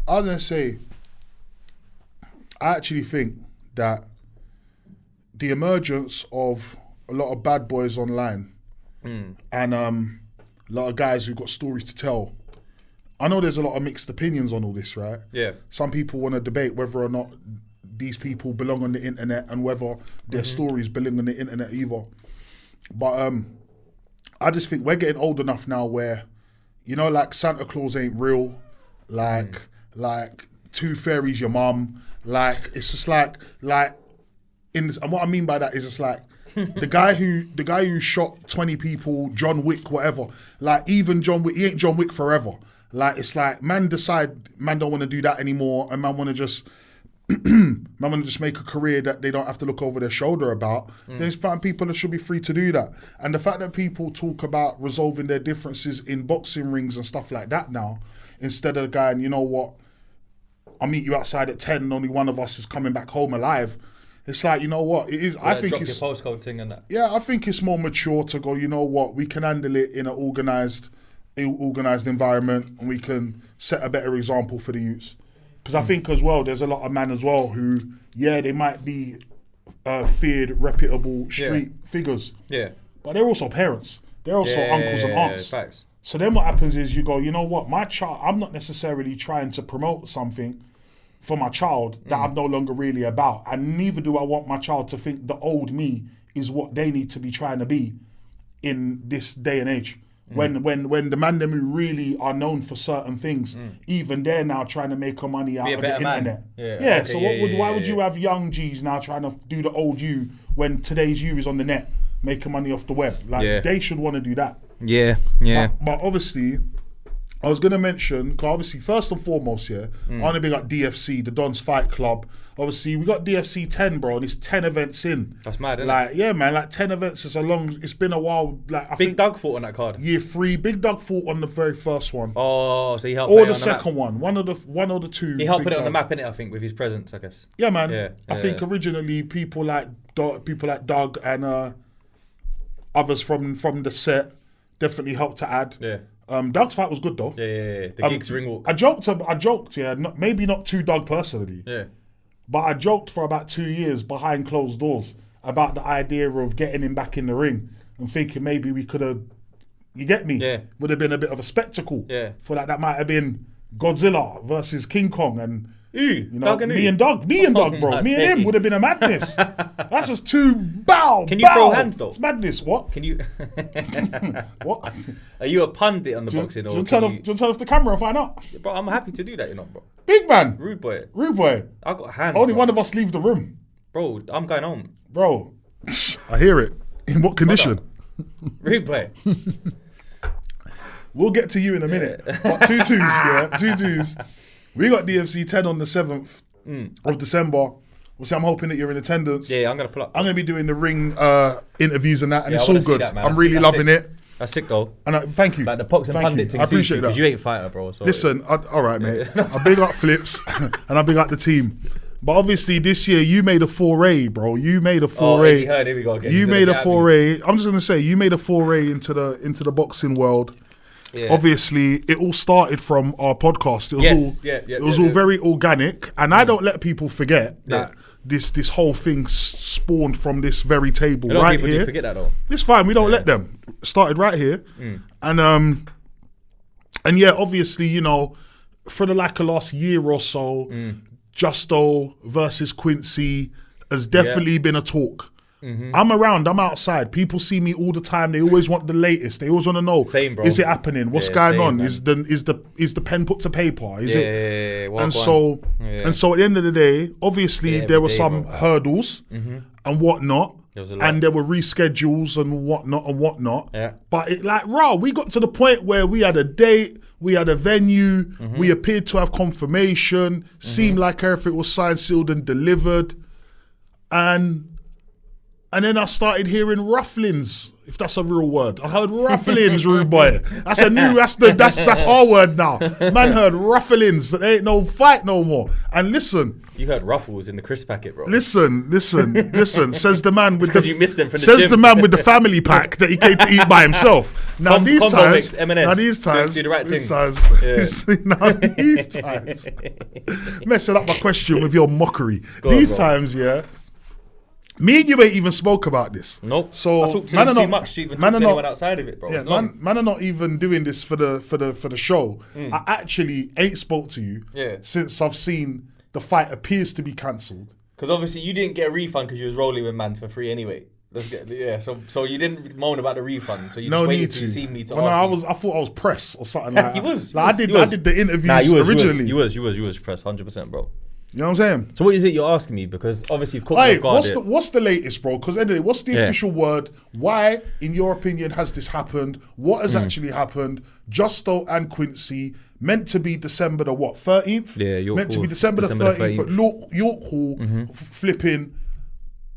I was gonna say, I actually think that the emergence of a lot of bad boys online and a lot of guys who've got stories to tell. I know there's a lot of mixed opinions on all this, right? Yeah. Some people want to debate whether or not these people belong on the internet and whether their stories belong on the internet either. But I just think we're getting old enough now where, you know, like Santa Claus ain't real, like Tooth Fairy's your mum, like it's just like in this, and what I mean by that is just like the guy who shot 20 people, John Wick, whatever, like even John Wick, he ain't John Wick forever. Like it's like man don't want to do that anymore, and man want to just make a career that they don't have to look over their shoulder about. There's found people that should be free to do that. And the fact that people talk about resolving their differences in boxing rings and stuff like that now, instead of going, you know what, I'll meet you outside at 10 and only one of us is coming back home alive. It's like, you know what, it is. I think drop it's your postcode thing and that. Yeah, I think it's more mature to go, you know what, we can handle it in an organised environment, and we can set a better example for the youths. Because I think as well, there's a lot of men as well who, they might be feared, reputable street figures. Yeah. But they're also parents. They're also uncles and aunts. Facts. So then what happens is you go, you know what, my child, I'm not necessarily trying to promote something for my child that I'm no longer really about. And neither do I want my child to think the old me is what they need to be trying to be in this day and age. When the man them who really are known for certain things, even they're now trying to make money out of the internet. Why would you have young G's now trying to do the old you when today's you is on the net making money off the web? Like they should want to do that. But obviously, I was gonna mention, because obviously first and foremost, I wanna big up DFC, the Don's Fight Club. Obviously, we got DFC 10, bro, and it's 10 events in. That's mad, isn't it? Yeah, man, 10 events is it's been a while. I think Doug fought on that card. Year 3, Big Doug fought on the very first one. Oh, so he helped. Or the second one, one of the two. He helped put it on the map, innit, I think, with his presence, I guess. Yeah, man. I think originally people like Doug and others from the set definitely helped to add. Yeah. Doug's fight was good though. Yeah. The Gigs ring walk. I joked, maybe not to Doug personally. Yeah. But I joked for about 2 years behind closed doors about the idea of getting him back in the ring and thinking maybe we could have, you get me? Yeah. Would have been a bit of a spectacle. Yeah. For that might have been Godzilla versus King Kong and me and Doug, bro. Me and him would have been a madness. That's just two Can you throw hands though? It's madness. What? Can you? What? Are you a pundit on the boxing? Do you turn off the camera and find out? Bro, I'm happy to do that, bro. Big man. Rude boy. I got hands. Only one of us leave the room. Bro, I'm going home. Bro, I hear it. In what condition? Rude boy. We'll get to you in a minute. But 2 twos, 2 twos. We got DFC 10 on the 7th of December. I'm hoping that you're in attendance. Yeah, I'm going to pull up. I'm going to be doing the ring interviews and that, and it's all good. I'm really loving it. That's sick though. And thank you. Like the boxing pundit thing. I appreciate that. Because you ain't a fighter, bro. So listen, all right, mate. I big up Flips and I big up the team. But obviously this year you made a foray, bro. You made a foray. Oh, here we go again. You made a foray. I'm just going to say, you made a foray into the boxing world. Yeah. Obviously, it all started from our podcast. It was all very organic, and I don't let people forget that this whole thing spawned from this very table right here. Do forget that though. It's fine. We don't let them. It started right here, and obviously, for the last year or so, Justo versus Quincy has definitely been a talk. I'm around, I'm outside. People see me all the time. They always want the latest. They always want to know, same, bro. Is it happening? What's going on? Man. Is the pen put to paper? Is it? And so at the end of the day, obviously there were some hurdles and whatnot. And there were reschedules and whatnot. Yeah. But we got to the point where we had a date, we had a venue, we appeared to have confirmation, seemed like everything was signed, sealed and delivered. And And then I started hearing rufflings, if that's a real word. I heard rufflings, rude boy. That's our word now. Man heard rufflings. There ain't no fight no more. And listen. You heard ruffles in the crisp packet, bro. Listen. Says the man with because you missed them from the says gym. the man with the family pack that he came to eat by himself. Now these times, do the right thing. These times, messing up my question with your mockery. These times, yeah. Me and you ain't even spoke about this. Nope. So I talk to you too much to even talk to anyone outside of it, bro. Yeah, man are not even doing this for the show. I actually ain't spoke to you since I've seen the fight appears to be cancelled. Because obviously you didn't get a refund because you was rolling with man for free anyway. So you didn't moan about the refund. So you just waited till you see me to ask me. I thought I was press or something like that. You was. I did the interviews originally. You was press 100%, bro. You know what I'm saying? So what is it you're asking me? Because obviously you've caught me off guard. What's the latest, bro? Because anyway, what's the official word? Why, in your opinion, has this happened? What has actually happened? Justo and Quincy, meant to be December the what? 13th? Yeah, York meant Hall. to be December the 13th at York Hall, flipping,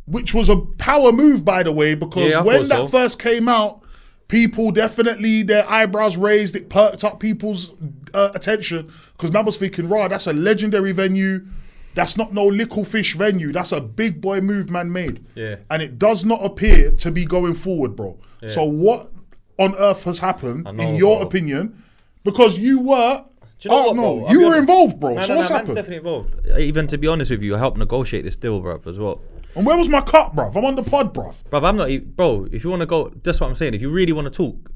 which was a power move, by the way, because when that first came out, people definitely, their eyebrows raised, it perked up people's attention, because man was thinking, that's a legendary venue. That's not no little fish venue. That's a big boy move man made. Yeah. And it does not appear to be going forward, bro. Yeah. So what on earth has happened, in your opinion? Because you were... Do you know what, bro? You were involved, bro. So what's happened? Man's definitely involved. Even to be honest with you, I helped negotiate this deal, bruv, as well. And where was my cut, bruv? I'm on the pod, bruv. Bruv, I'm not... Bro, if you want to go... That's what I'm saying. If you really want to talk,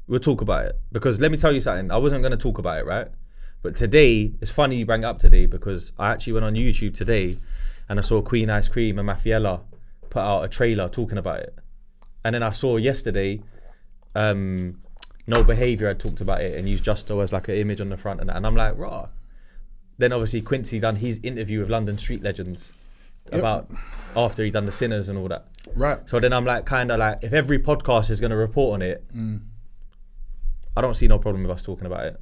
we'll talk about it. Because let me tell you something. I wasn't going to talk about it, right? But today, it's funny you bring it up today because I actually went on YouTube today and I saw Queen Ice Cream and Mafiella put out a trailer talking about it. And then I saw yesterday, No Behaviour had talked about it and used Justo as like an image on the front and that. And I'm like, rah. Then obviously Quincy done his interview with London Street Legends about after he done the Sinners and all that. Right. So then I'm like, kind of like, if every podcast is going to report on it, I don't see no problem with us talking about it.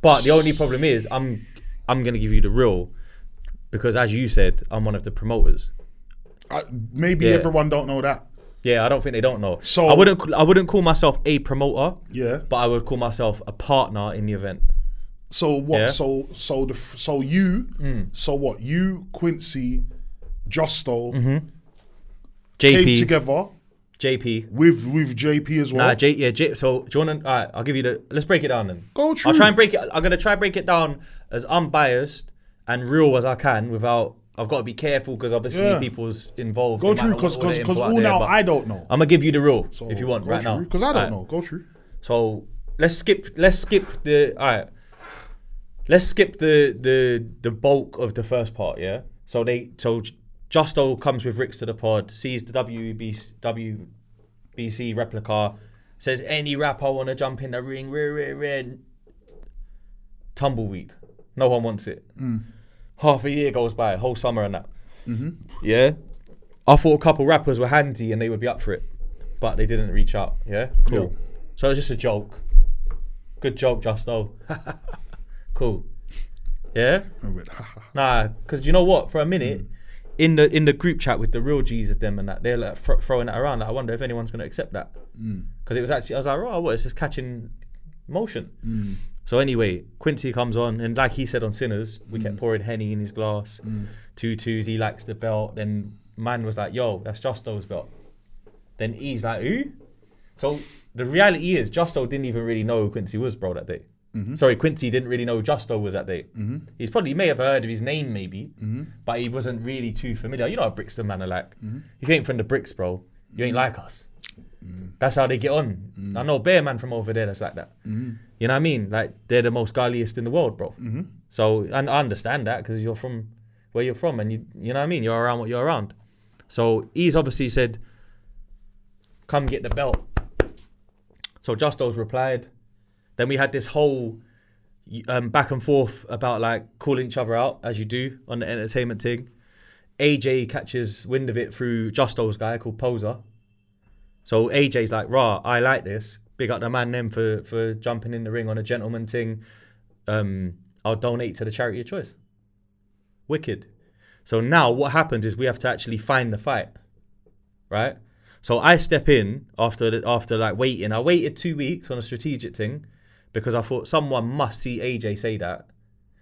But the only problem is I'm going to give you the real because as you said, I'm one of the promoters. Maybe everyone don't know that. Yeah, I don't think they don't know. So I wouldn't call myself a promoter. Yeah. But I would call myself a partner in the event. So what? Yeah. So what? You, Quincy, Justo, JP came together. JP with JP as well. So do you want to? All right, I'll give you the. Let's break it down then. Go through. I'll try and break it. I'm gonna try and break it down as unbiased and real as I can without. I've got to be careful because obviously people's involved. Go through because all now I don't know. I'm gonna give you the real if you want right now because I don't know. Go through. So let's skip the. All right. Let's skip the bulk of the first part. Yeah. So Justo comes with Ricks to the pod, sees the WBC replica, says any rapper want to jump in the ring, tumbleweed. No one wants it. Half a year goes by, whole summer and that. Yeah? I thought a couple rappers were handy and they would be up for it, but they didn't reach out. Yeah? Cool. Yeah. So it was just a joke. Good joke, Justo. Cool. Yeah? Nah, because you know what? For a minute, in the group chat with the real G's of them and that, they're like throwing that around. Like, I wonder if anyone's going to accept that. Because it was actually, I was like, oh, what? It's just catching motion. So anyway, Quincy comes on, and like he said on Sinners, we kept pouring Henny in his glass. 2-2s, he likes the belt. Then man was like, yo, that's Justo's belt. Then he's like, who? So the reality is, Justo didn't even really know who Quincy was, bro, that day. Sorry, Quincy didn't really know who Justo was that day. He may have heard of his name, maybe, but he wasn't really too familiar. You know how Brixton man are like. If you ain't from the bricks, bro, you ain't like us. That's how they get on. I know Bear man from over there that's like that. You know what I mean? Like, they're the most gulliest in the world, bro. So, and I understand that because you're from where you're from and you know what I mean? You're around what you're around. So, he's obviously said, come get the belt. So, Justo's replied. Then we had this whole back and forth about like calling each other out, as you do on the entertainment thing. AJ catches wind of it through Justo's guy called Poser. So AJ's like, rah, I like this. Big up the man them for jumping in the ring on a gentleman thing. I'll donate to the charity of choice. Wicked. So now what happens is we have to actually find the fight. right? So I step in after like waiting. I waited 2 weeks on a strategic thing because I thought someone must see AJ say that.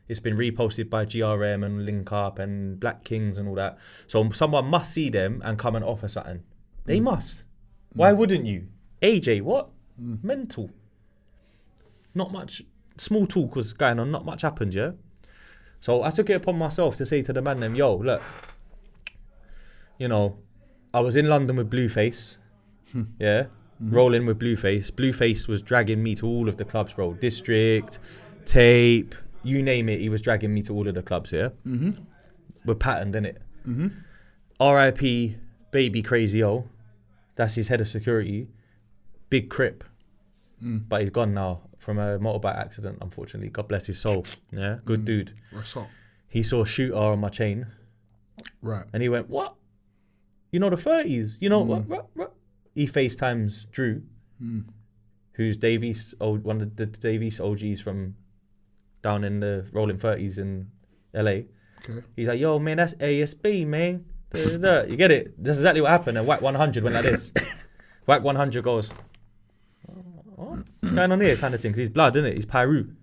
It's been reposted by GRM and Link Up and Black Kings and all that. So someone must see them and come and offer something. They must. Why wouldn't you? AJ, what? Mental. Not much. Small talk was going on. Not much happened, yeah? So I took it upon myself to say to the man, yo, look, you know, I was in London with Blueface, yeah, rolling with Blueface. Blueface was dragging me to all of the clubs, bro. District, Tape, you name it, he was dragging me to all of the clubs, yeah? We're patterned, innit? RIP, Baby Crazy O, that's his head of security, big crip, but he's gone now from a motorbike accident, unfortunately. God bless his soul, yeah? Good dude. What's up? He saw a shooter on my chain. Right. And he went, what? You know the 30s? You know what? He FaceTimes Drew, who's one of the Davies OGs from down in the rolling 30s in LA. Okay. He's like, yo, man, that's ASB, man. You get it? That's exactly what happened. And Whack 100 went like this. Whack 100 goes, what's going on here kind of thing? 'Cause he's blood, isn't it? He's Pyru.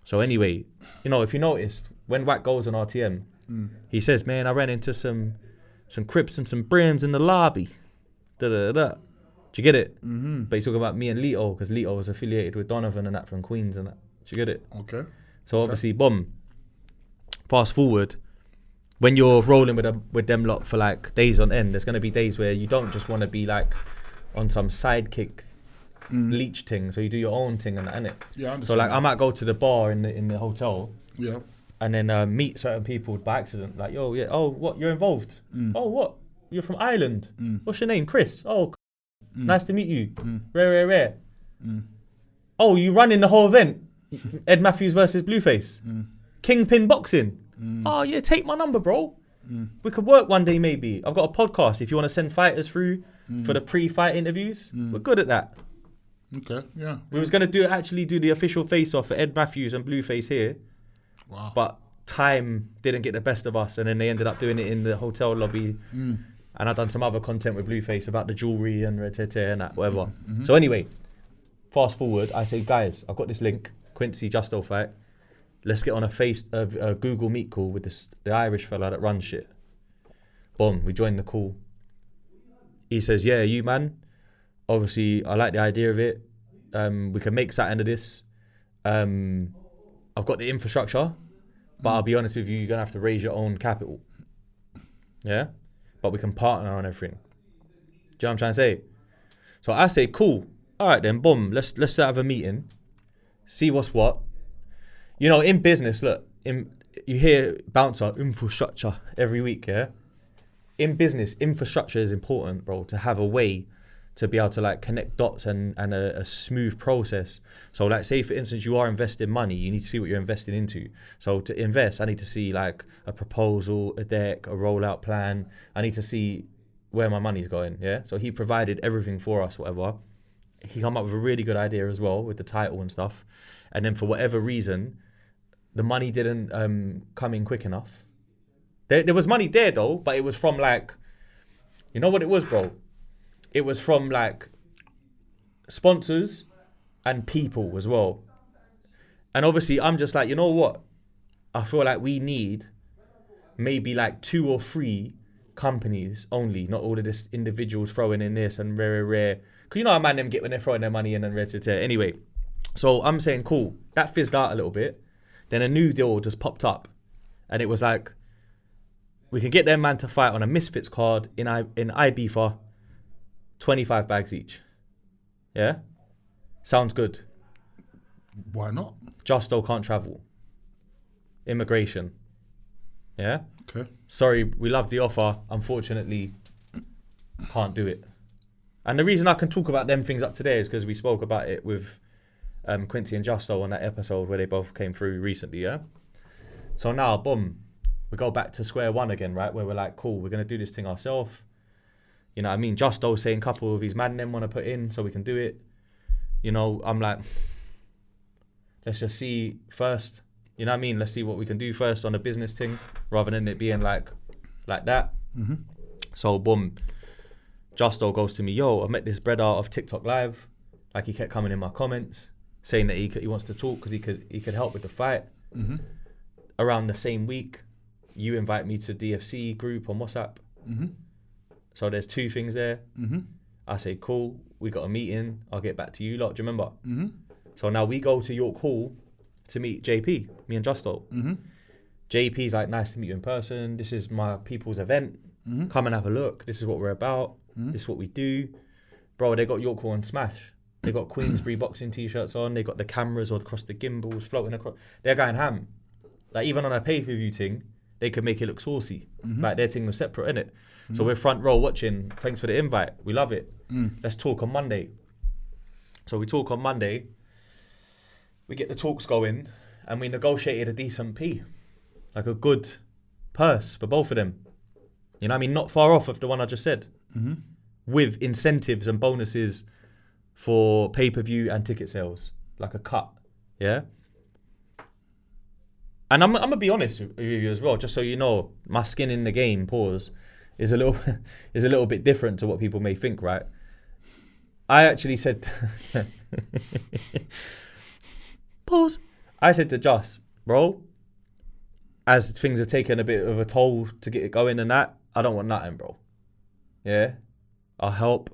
So anyway, you know, if you noticed, when Whack goes on RTM, he says, man, I ran into some Crips and some Brims in the lobby. Da-da-da. Do you get it? But he's talking about me and Lito, because Lito was affiliated with Donovan and that from Queens and that. Do you get it? Okay. So obviously, boom. Fast forward, when you're rolling with them lot for like days on end, there's going to be days where you don't just want to be like on some sidekick leech thing. So you do your own thing and that, innit? Yeah, I understand. So like I might go to the bar in the hotel. Yeah. And then meet certain people by accident. Like, yo, yeah, oh, what, you're involved? Oh, what? You're from Ireland? What's your name? Chris? Oh, nice to meet you. Rare. Oh, you running the whole event? Ed Matthews versus Blueface? Kingpin Boxing? Oh, yeah, take my number, bro. We could work one day, maybe. I've got a podcast. If you want to send fighters through for the pre-fight interviews, we're good at that. Okay, yeah. We was going to actually do the official face-off for Ed Matthews and Blueface here. Wow. But time didn't get the best of us, and then they ended up doing it in the hotel lobby. And I've done some other content with Blueface about the jewellery and and that, whatever. So anyway, fast forward, I say, guys, I've got this link, Quincy Justo fight. Let's get on a Google Meet call with the Irish fella that runs shit. Boom, we join the call. He says, yeah, you man, obviously I like the idea of it. We can make something of this. I've got the infrastructure, but I'll be honest with you, you're going to have to raise your own capital. Yeah? But we can partner on everything. Do you know what I'm trying to say? So I say, cool. All right then, boom. Let's have a meeting. See what's what. You know, in business, look, you hear bouncer, infrastructure every week, yeah? In business, infrastructure is important, bro, to have a way to be able to like connect dots and a smooth process. So like say for instance you are investing money, you need to see what you're investing into. So to invest, I need to see like a proposal, a deck, a rollout plan. I need to see where my money's going, yeah? So he provided everything for us, whatever. He came up with a really good idea as well with the title and stuff. And then for whatever reason, the money didn't come in quick enough. There was money there though, but it was from like, you know what it was, bro? It was from like sponsors and people as well. And obviously I'm just like, you know what? I feel like we need maybe like 2 or 3 companies only, not all of this individuals throwing in this and rare. Because you know how man them get when they're throwing their money in and red to tear. Anyway, so I'm saying cool. That fizzed out a little bit. Then a new deal just popped up. And it was like, we can get their man to fight on a Misfits card in Ibiza, 25 bags each. Yeah? Sounds good. Why not? Justo can't travel. Immigration. Yeah? Okay. Sorry, we love the offer. Unfortunately, can't do it. And the reason I can talk about them things up today is because we spoke about it with Quincy and Justo on that episode where they both came through recently, yeah? So now, boom, we go back to square one again, right? Where we're like, cool, we're going to do this thing ourselves. You know what I mean? Justo saying a couple of his man them want to put in so we can do it. You know, I'm like, let's just see first. You know what I mean? Let's see what we can do first on the business thing rather than it being like that. So, boom. Justo goes to me, yo, I met this brother off TikTok Live. Like, he kept coming in my comments saying that he wants to talk because he could help with the fight. Mm-hmm. Around the same week, you invite me to DFC group on WhatsApp. Mm-hmm. So there's 2 things there. Mm-hmm. I say, cool, we got a meeting. I'll get back to you lot. Do you remember? Mm-hmm. So now we go to York Hall to meet JP, me and Justo. Mm-hmm. JP's like, nice to meet you in person. This is my people's event. Mm-hmm. Come and have a look. This is what we're about. Mm-hmm. This is what we do. Bro, they got York Hall on Smash. They got Queensbury boxing t-shirts on. They got the cameras all across the gimbals floating across. They're going ham. Like, even on a pay-per-view thing, they could make it look saucy. Mm-hmm. Like, their thing was separate, innit? Mm-hmm. So we're front row watching. Thanks for the invite. We love it. Mm. Let's talk on Monday. So we talk on Monday. We get the talks going, and we negotiated a decent P. Like a good purse for both of them. You know what I mean? Not far off of the one I just said. Mm-hmm. With incentives and bonuses for pay-per-view and ticket sales. Like a cut. Yeah? And I'm going to be honest with you as well, just so you know, my skin in the game, pause, is a little bit different to what people may think, right? I actually said... pause. I said to Just, bro, as things have taken a bit of a toll to get it going and that, I don't want nothing, bro. Yeah? I'll help.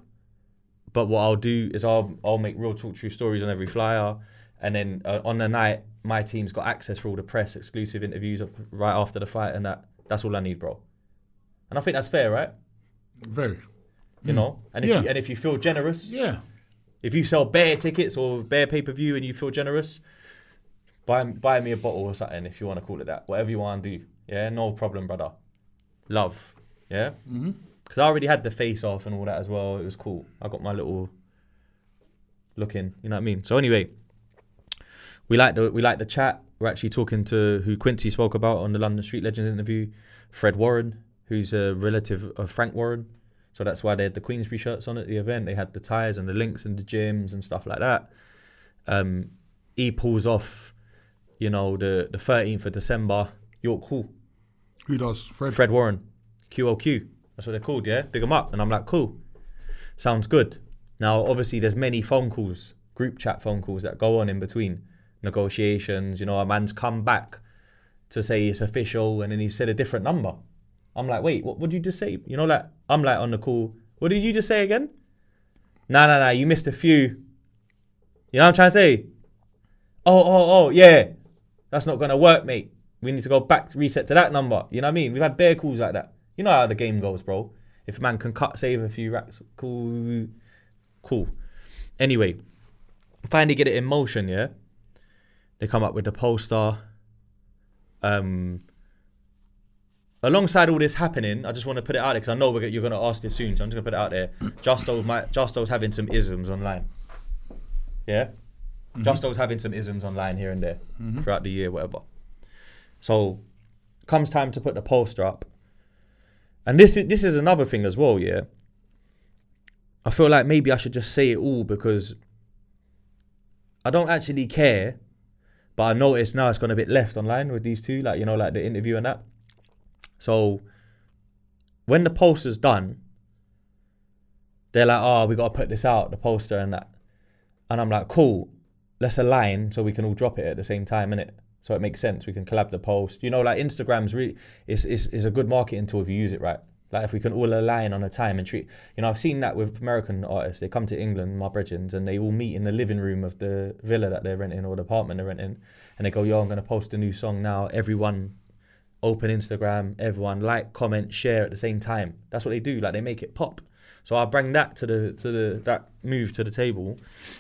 But what I'll do is I'll make real talk true stories on every flyer. And then on the night, my team's got access for all the press, exclusive interviews right after the fight and that. That's all I need, bro. And I think that's fair, right? Very. You know? And if you feel generous, if you sell bare tickets or bare pay-per-view and you feel generous, buy me a bottle or something, if you want to call it that. Whatever you want to do. Yeah, no problem, brother. Love. Yeah? Mm-hmm. Because I already had the face off and all that as well. It was cool. I got my little look in. You know what I mean? So anyway, we like the chat. We're actually talking to who Quincy spoke about on the London Street Legends interview, Fred Warren, who's a relative of Frank Warren. So that's why they had the Queensbury shirts on at the event. They had the ties and the links and the gyms and stuff like that. He pulls off, you know, the 13th of December, York Hall. Who does? Fred Warren, QOQ. That's what they're called, yeah? Big them up. And I'm like, cool. Sounds good. Now, obviously, there's many phone calls, group chat phone calls that go on in between. Negotiations, you know, a man's come back to say it's official and then he said a different number. I'm like, wait, what did you just say? You know, like, I'm like on the call, what did you just say again? Nah, you missed a few. You know what I'm trying to say? Oh, yeah. That's not going to work, mate. We need to go back, reset to that number. You know what I mean? We've had bare calls like that. You know how the game goes, bro. If a man can save a few racks, cool. Anyway, finally get it in motion, yeah? They come up with the poster. Alongside all this happening, I just want to put it out there because I know you're going to ask this soon, so I'm just going to put it out there. Justo's having some isms online. Yeah? Mm-hmm. Justo's having some isms online here and there throughout the year, whatever. So, comes time to put the poster up. And this is another thing as well, yeah? I feel like maybe I should just say it all because I don't actually care, but I notice now it's gone a bit left online with these two, like, you know, like the interview and that. So, when the poster's done, they're like, oh, we got to put this out, the poster and that. And I'm like, cool, let's align so we can all drop it at the same time, innit? So it makes sense. We can collab the post. You know, like Instagram's really is a good marketing tool if you use it right. Like if we can all align on a time and treat. You know, I've seen that with American artists. They come to England, my brethrens, and they all meet in the living room of the villa that they're renting or the apartment they're renting, and they go, "Yo, I'm gonna post a new song now. Everyone, open Instagram. Everyone like, comment, share at the same time." That's what they do. Like they make it pop. So I bring that to that move to the table,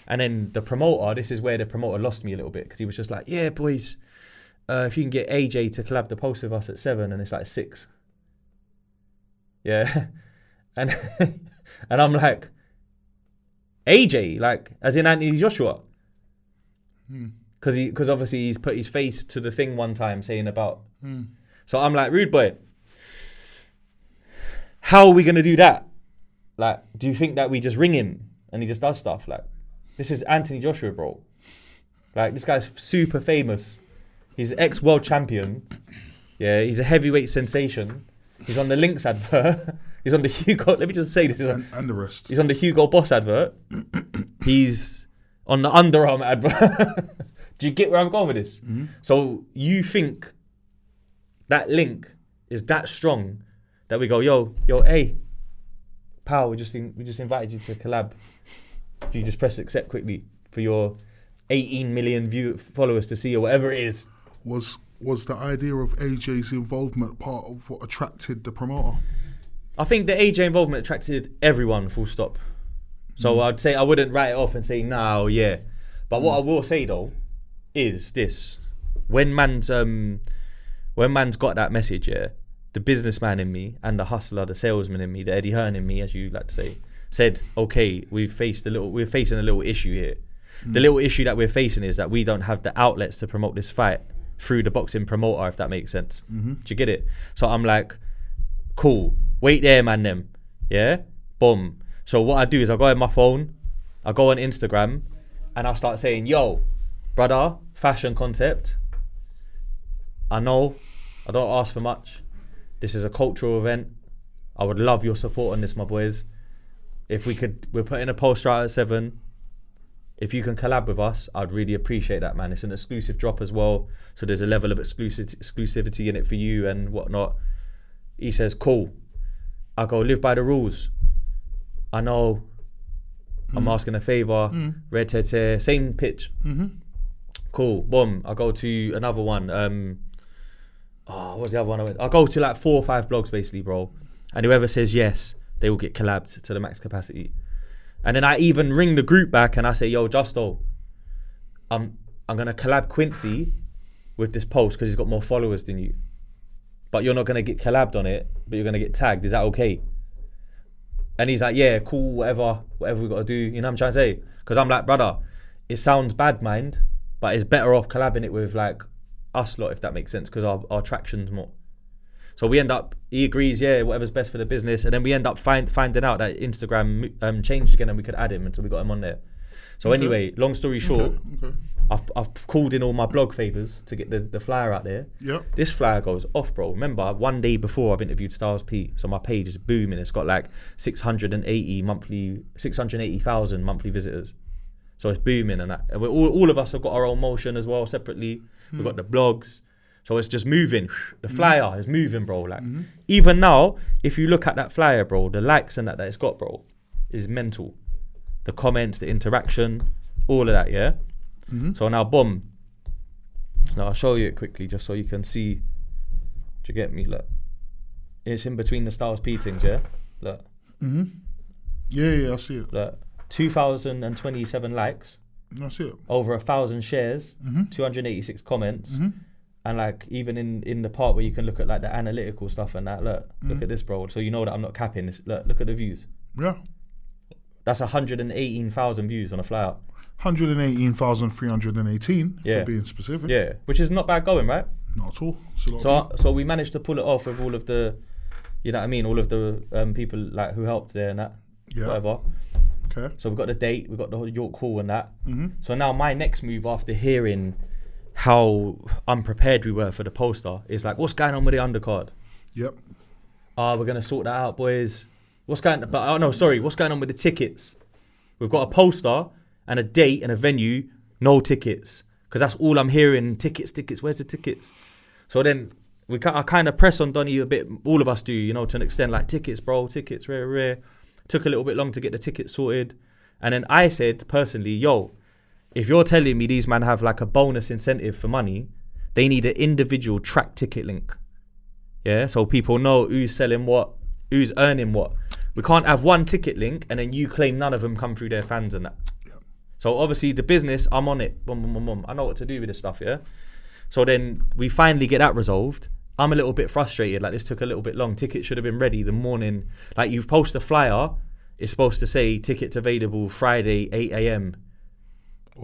and then the promoter. This is where the promoter lost me a little bit because he was just like, "Yeah, boys. If you can get AJ to collab the post with us at 7 and it's like 6. Yeah. And I'm like, AJ, like, as in Anthony Joshua. Because obviously he's put his face to the thing one time saying about. So I'm like, rude boy, how are we going to do that? Like, do you think that we just ring him and he just does stuff? Like, this is Anthony Joshua, bro. Like, this guy's super famous. He's ex-world champion. Yeah, he's a heavyweight sensation. He's on the Lynx advert. He's on the Hugo. Let me just say this. And the rest. He's on the Hugo Boss advert. He's on the Under Armour advert. Do you get where I'm going with this? Mm-hmm. So you think that link is that strong that we go, yo, hey, pal, we just invited you to collab. If you just press accept quickly for your 18 million followers to see or whatever it is. Was the idea of AJ's involvement part of what attracted the promoter? I think the AJ involvement attracted everyone, full stop. So I'd say I wouldn't write it off and say, no, yeah. But what I will say though is this. When man's got that message, yeah, the businessman in me and the hustler, the salesman in me, the Eddie Hearn in me, as you like to say, said, okay, we're facing a little issue here. The little issue that we're facing is that we don't have the outlets to promote this fight through the boxing promoter, if that makes sense. Do you get it? So I'm like, cool, wait there, man, them. Yeah? Boom. So what I do is I go on my phone, I go on Instagram, and I'll start saying, yo, brother, fashion concept. I know, I don't ask for much. This is a cultural event. I would love your support on this, my boys. If we're putting a poster out at 7. If you can collab with us, I'd really appreciate that, man. It's an exclusive drop as well. So there's a level of exclusivity in it for you and whatnot. He says, cool. I go, live by the rules. I know I'm asking a favour. Red tear, same pitch. Cool, boom. I go to another one. What's the other one I went? I'll go to like 4 or 5 blogs basically, bro. And whoever says yes, they will get collabed to the max capacity. And then I even ring the group back and I say, yo, Justo, I'm going to collab Quincy with this post because he's got more followers than you. But you're not going to get collabed on it, but you're going to get tagged. Is that okay? And he's like, yeah, cool, whatever we got to do. You know what I'm trying to say? Because I'm like, brother, it sounds bad, mind, but it's better off collabing it with like us lot, if that makes sense, because our traction's more. So we end up, he agrees, yeah, whatever's best for the business. And then we end up finding out that Instagram changed again and we could add him until we got him on there. So anyway, long story short, I've called in all my blog favours to get the flyer out there. Yep. This flyer goes off, bro. Remember, one day before I've interviewed Styles P, so my page is booming. It's got like 680,000 monthly visitors. So it's booming and that. And all of us have got our own motion as well, separately. We've got the blogs. So it's just moving. The flyer is moving, bro. Like even now, if you look at that flyer, bro, the likes and that it's got, bro, is mental. The comments, the interaction, all of that, yeah? So now, boom. Now I'll show you it quickly just so you can see. Do you get me? Look. It's in between the Styles P things, yeah? Look. Yeah, I see it. Look. 2,027 likes. I see it. Over 1,000 shares. 286 comments. And like even in the part where you can look at like the analytical stuff and that, look at this, bro. So you know that I'm not capping this. Look at the views. Yeah. That's 118,000 views on a flyer. 118,318 for being specific. Yeah, which is not bad going, right? Not at all. So we managed to pull it off with all of the, you know what I mean, all of the people like who helped there and that, whatever. Okay. So we got the date, we got the York Hall and that. So now my next move after hearing how unprepared we were for the poster is like, what's going on with the undercard? Yep. We're gonna sort that out, boys. What's going on with the tickets? We've got a poster and a date and a venue, no tickets. Because that's all I'm hearing, tickets, where's the tickets? So then I kind of press on Donnie a bit, all of us do, you know, to an extent, like tickets, bro, tickets, rare. Took a little bit long to get the tickets sorted. And then I said personally, yo, if you're telling me these man have like a bonus incentive for money, they need an individual track ticket link. Yeah, so people know who's selling what, who's earning what. We can't have one ticket link and then you claim none of them come through their fans and that. Yeah. So obviously the business, I'm on it. Boom, boom, boom, boom. I know what to do with this stuff, yeah? So then we finally get that resolved. I'm a little bit frustrated, like this took a little bit long. Tickets should have been ready the morning. Like you've posted a flyer, it's supposed to say tickets available Friday, 8 a.m.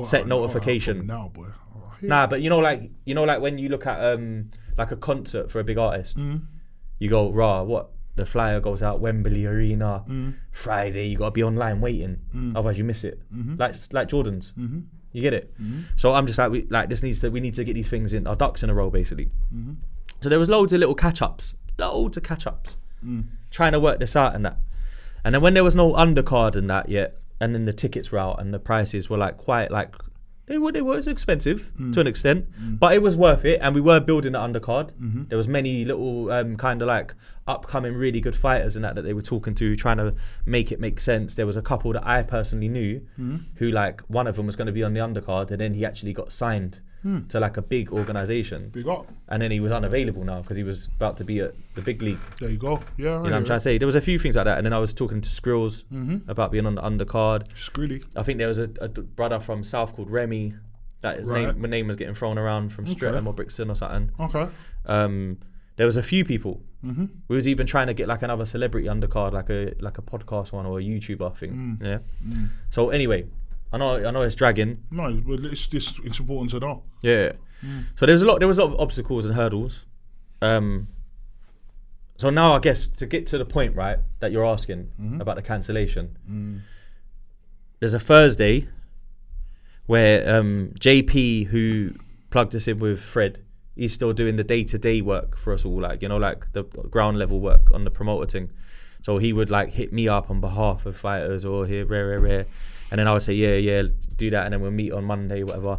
Set notification. Now, boy. Nah, but you know like when you look at like a concert for a big artist, you go, what? The flyer goes out Wembley Arena Friday. You gotta be online waiting, otherwise you miss it. Like Jordan's, you get it. So I'm just like, we need to get these things in, our ducks in a row, basically. So there was loads of little catch ups. trying to work this out and that. And then when there was no undercard and that yet, and then the tickets were out and the prices were like quite like, they were expensive to an extent, but it was worth it. And we were building the undercard. There was many little kind of like upcoming really good fighters and that they were talking to, trying to make it make sense. There was a couple that I personally knew who like, one of them was going to be on the undercard, and then he actually got signed to like a big organisation. Big up. And then he was unavailable now because he was about to be at the big league. There you go. Yeah, right. You know what I'm trying to say? There was a few things like that. And then I was talking to Skrills about being on the undercard. Skrilly. I think there was a brother from South called Remy. That his name was getting thrown around from Streatham or Brixton or something. Okay. There was a few people. We was even trying to get like another celebrity undercard, like a podcast one or a YouTuber thing. So anyway, I know it's dragging. No, but it's important to know. Yeah. So there was a lot of obstacles and hurdles. So now I guess to get to the point, right, that you're asking about the cancellation. There's a Thursday where JP, who plugged us in with Fred, he's still doing the day-to-day work for us all, like, you know, like the ground level work on the promoter thing. So he would like hit me up on behalf of fighters or here, rare. And then I would say, yeah, do that. And then we'll meet on Monday, whatever.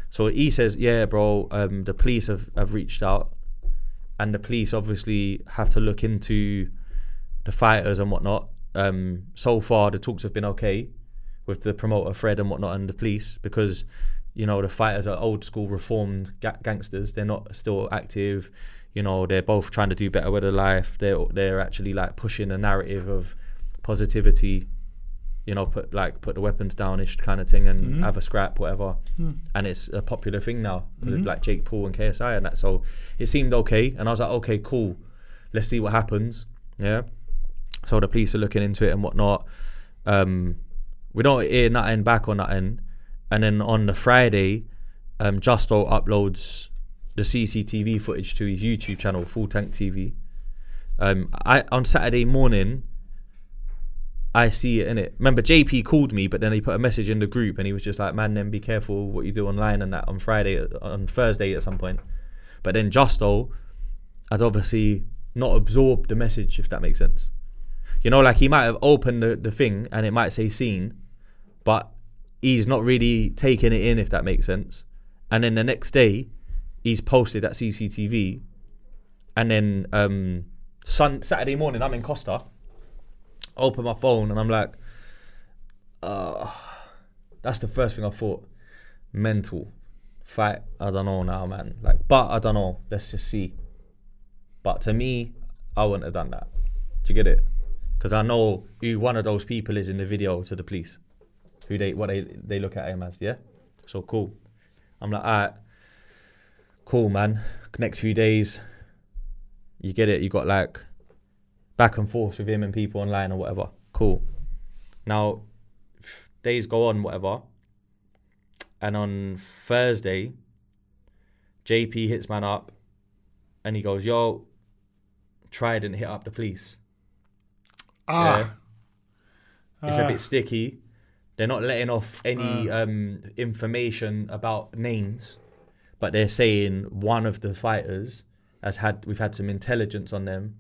So he says, yeah, bro, the police have reached out. And the police obviously have to look into the fighters and whatnot. So far, the talks have been okay with the promoter, Fred, and whatnot, and the police, because, you know, the fighters are old school reformed gangsters. They're not still active. You know, they're both trying to do better with their life. They're actually like pushing a narrative of positivity, you know, put the weapons down-ish kind of thing and have a scrap, whatever. And it's a popular thing now because of like Jake Paul and KSI and that. So it seemed okay. And I was like, okay, cool. Let's see what happens. Yeah. So the police are looking into it and whatnot. We don't hear nothing back on nothing. And then on the Friday, Justo uploads the CCTV footage to his YouTube channel, Full Tank TV. On Saturday morning, I see it in it. Remember, JP called me, but then he put a message in the group and he was just like, man, then be careful what you do online and that on Thursday at some point. But then Justo has obviously not absorbed the message, if that makes sense. You know, like he might have opened the thing and it might say seen, but he's not really taking it in, if that makes sense. And then the next day, he's posted that CCTV. And then Saturday morning, I'm in Costa. Open my phone and I'm like, that's the first thing I thought. Mental. Fight, I don't know now, man. Like, but I don't know. Let's just see. But to me, I wouldn't have done that. Do you get it? Because I know who one of those people is in the video to the police. What they look at him as, yeah? So cool. I'm like, alright, cool, man. Next few days, you get it. You got like back and forth with him and people online or whatever. Cool. Now, days go on, whatever. And on Thursday, JP hits man up and he goes, yo, Trident hit up the police. Yeah. It's a bit sticky. They're not letting off any information about names, but they're saying one of the fighters we've had some intelligence on them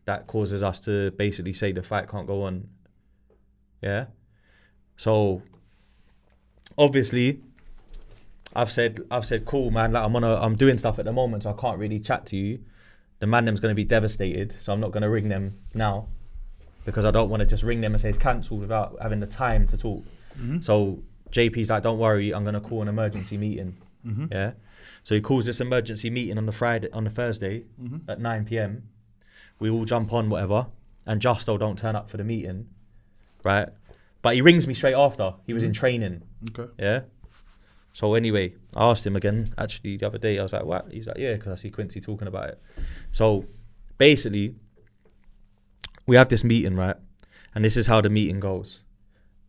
that causes us to basically say the fight can't go on. Yeah. So obviously I've said cool, man, like I'm doing stuff at the moment, so I can't really chat to you. The man them's gonna be devastated, so I'm not gonna ring them now because I don't want to just ring them and say it's cancelled without having the time to talk. So JP's like, don't worry, I'm gonna call an emergency meeting. Yeah. So he calls this emergency meeting on the Thursday at 9 p.m. We all jump on, whatever, and Justo don't turn up for the meeting, right? But he rings me straight after. He was in training. Okay. Yeah. So anyway, I asked him again, actually, the other day. I was like, what? He's like, yeah, because I see Quincy talking about it. So basically, we have this meeting, right? And this is how the meeting goes.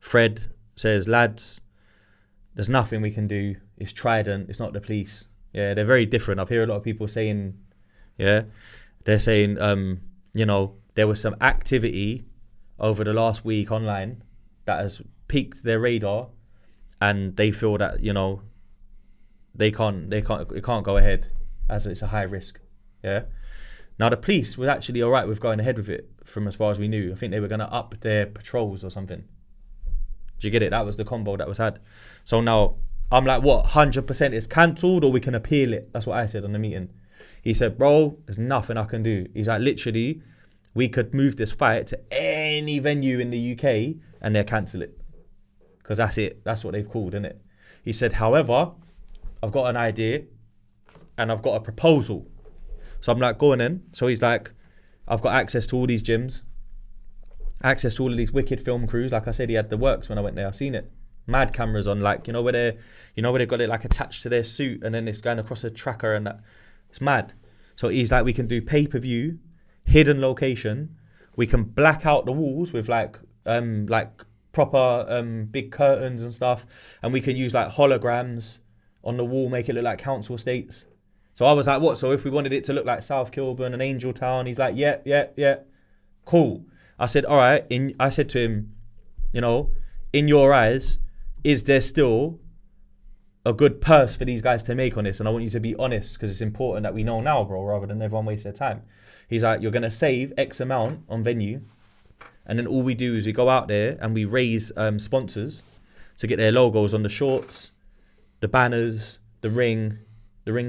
Fred says, lads, there's nothing we can do. It's Trident. It's not the police. Yeah, they're very different. I've heard a lot of people saying, yeah, they're saying, you know, there was some activity over the last week online that has piqued their radar, and they feel that, you know, it can't go ahead as it's a high risk. Yeah. Now, the police was actually all right with going ahead with it from as far as we knew. I think they were going to up their patrols or something. Do you get it? That was the combo that was had. So now, I'm like, what, 100% it's cancelled or we can appeal it? That's what I said on the meeting. He said, bro, there's nothing I can do. He's like, literally, we could move this fight to any venue in the UK and they'll cancel it. Because that's it. That's what they've called, isn't it? He said, however, I've got an idea and I've got a proposal. So I'm like, go on then. So he's like, I've got access to all these gyms, access to all of these wicked film crews. Like I said, he had the works when I went there. I've seen it. Mad cameras on, like, you know where they've got it like attached to their suit and then it's going across a tracker and that. It's mad. So he's like, we can do pay-per-view, hidden location. We can black out the walls with like proper big curtains and stuff. And we can use like holograms on the wall, make it look like council estates. So I was like, what? So if we wanted it to look like South Kilburn and Angel Town, he's like, yeah. Cool. I said, all right. I said to him, you know, in your eyes, is there still a good purse for these guys to make on this? And I want you to be honest because it's important that we know now, bro, rather than everyone waste their time. He's like, you're going to save X amount on venue. And then all we do is we go out there and we raise sponsors to get their logos on the shorts, the banners, the ring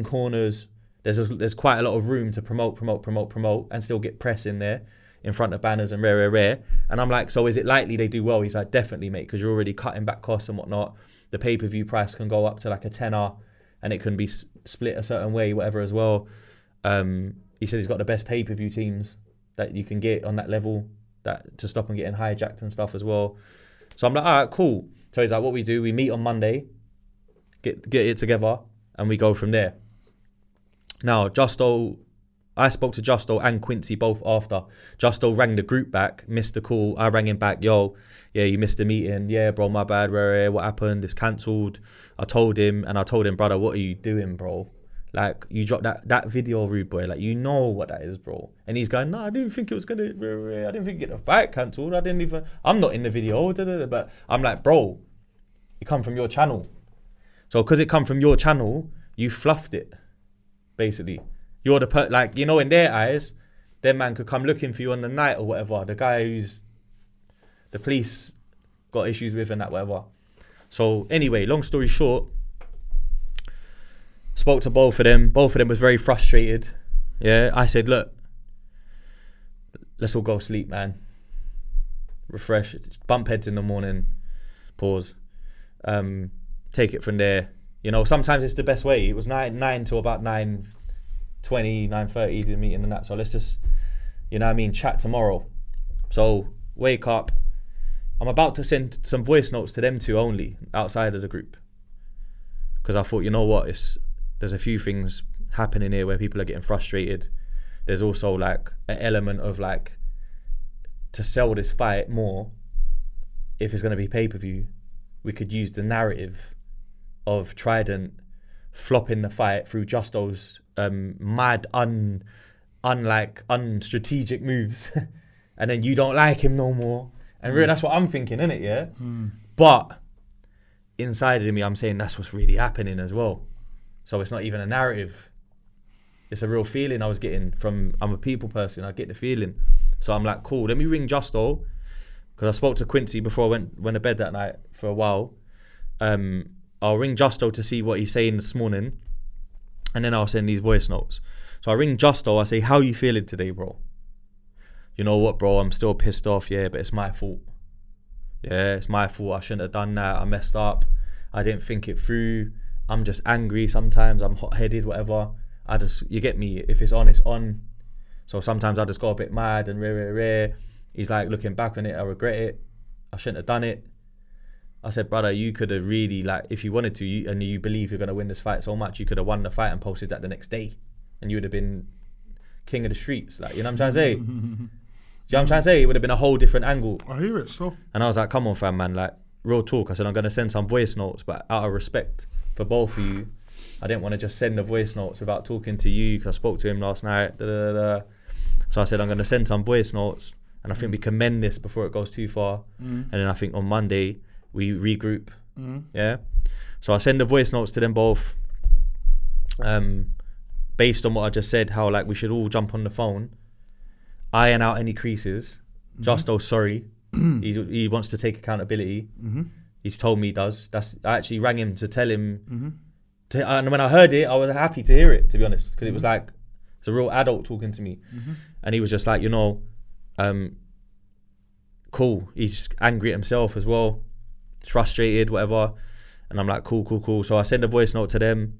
corners. There's quite a lot of room to promote and still get press in there in front of banners and rare. And I'm like, so is it likely they do well? He's like, definitely, mate, because you're already cutting back costs and whatnot. The pay-per-view price can go up to like a tenner and it can be split a certain way, whatever as well. He said he's got the best pay-per-view teams that you can get on that level that to stop them getting hijacked and stuff as well. So I'm like, all right, cool. So he's like, what we do, we meet on Monday, get it together and we go from there. Now, I spoke to Justo and Quincy both after. Justo rang the group back, missed the call. I rang him back, yo, yeah, you missed the meeting. Yeah, bro, my bad, what happened? It's cancelled. I told him, brother, what are you doing, bro? Like, you dropped that video, rude boy. Like, you know what that is, bro. And he's going, no, I didn't think it was going to, I didn't think get the fight cancelled. I'm not in the video. But I'm like, bro, it come from your channel. So, because it come from your channel, you fluffed it, basically. You're the you know, in their eyes, their man could come looking for you on the night or whatever. The guy who's the police got issues with and that, whatever. So anyway, long story short, spoke to both of them. Both of them was very frustrated. Yeah, I said, look, let's all go sleep, man. Refresh, bump heads in the morning, pause. Take it from there. You know, sometimes it's the best way. It was 9 till about 9:20, 9:30 the meeting and that. So let's just, you know what I mean, chat tomorrow. So wake up. I'm about to send some voice notes to them two only, outside of the group. Because I thought, you know what, there's a few things happening here where people are getting frustrated. There's also like an element of like, to sell this fight more, if it's going to be pay-per-view, we could use the narrative of Trident flopping the fight through Justo's mad, unstrategic moves. And then you don't like him no more. And really, that's what I'm thinking, innit, yeah? But inside of me, I'm saying that's what's really happening as well. So it's not even a narrative. It's a real feeling I was getting from, I'm a people person, I get the feeling. So I'm like, cool, let me ring Justo, because I spoke to Quincy before I went to bed that night for a while. I'll ring Justo to see what he's saying this morning, and then I'll send these voice notes. So I ring Justo, I say, how you feeling today, bro? You know what, bro, I'm still pissed off, yeah, but it's my fault. Yeah, it's my fault, I shouldn't have done that, I messed up, I didn't think it through, I'm just angry sometimes, I'm hot-headed, whatever. You get me, if it's on, it's on. So sometimes I just go a bit mad and rare. He's like, looking back on it, I regret it, I shouldn't have done it. I said, brother, you could have really, like, if you wanted to, and you believe you're going to win this fight so much, you could have won the fight and posted that the next day. And you would have been king of the streets. Like, you know what I'm trying to say? You know what I'm trying to say? It would have been a whole different angle. I hear it, so. And I was like, come on, fam, man. Like, real talk. I said, I'm going to send some voice notes, but out of respect for both of you, I didn't want to just send the voice notes without talking to you, because I spoke to him last night. So I said, I'm going to send some voice notes, and I think we can mend this before it goes too far. And then I think on Monday, we regroup. Yeah. So I send the voice notes to them both. based on what I just said, how like we should all jump on the phone, iron out any creases. Justo, sorry, he wants to take accountability. He's told me he does. I actually rang him to tell him. And when I heard it, I was happy to hear it, to be honest, because it was like it's a real adult talking to me, and he was just like, cool. He's angry at himself as well, frustrated, whatever. And I'm like, cool. So I send a voice note to them.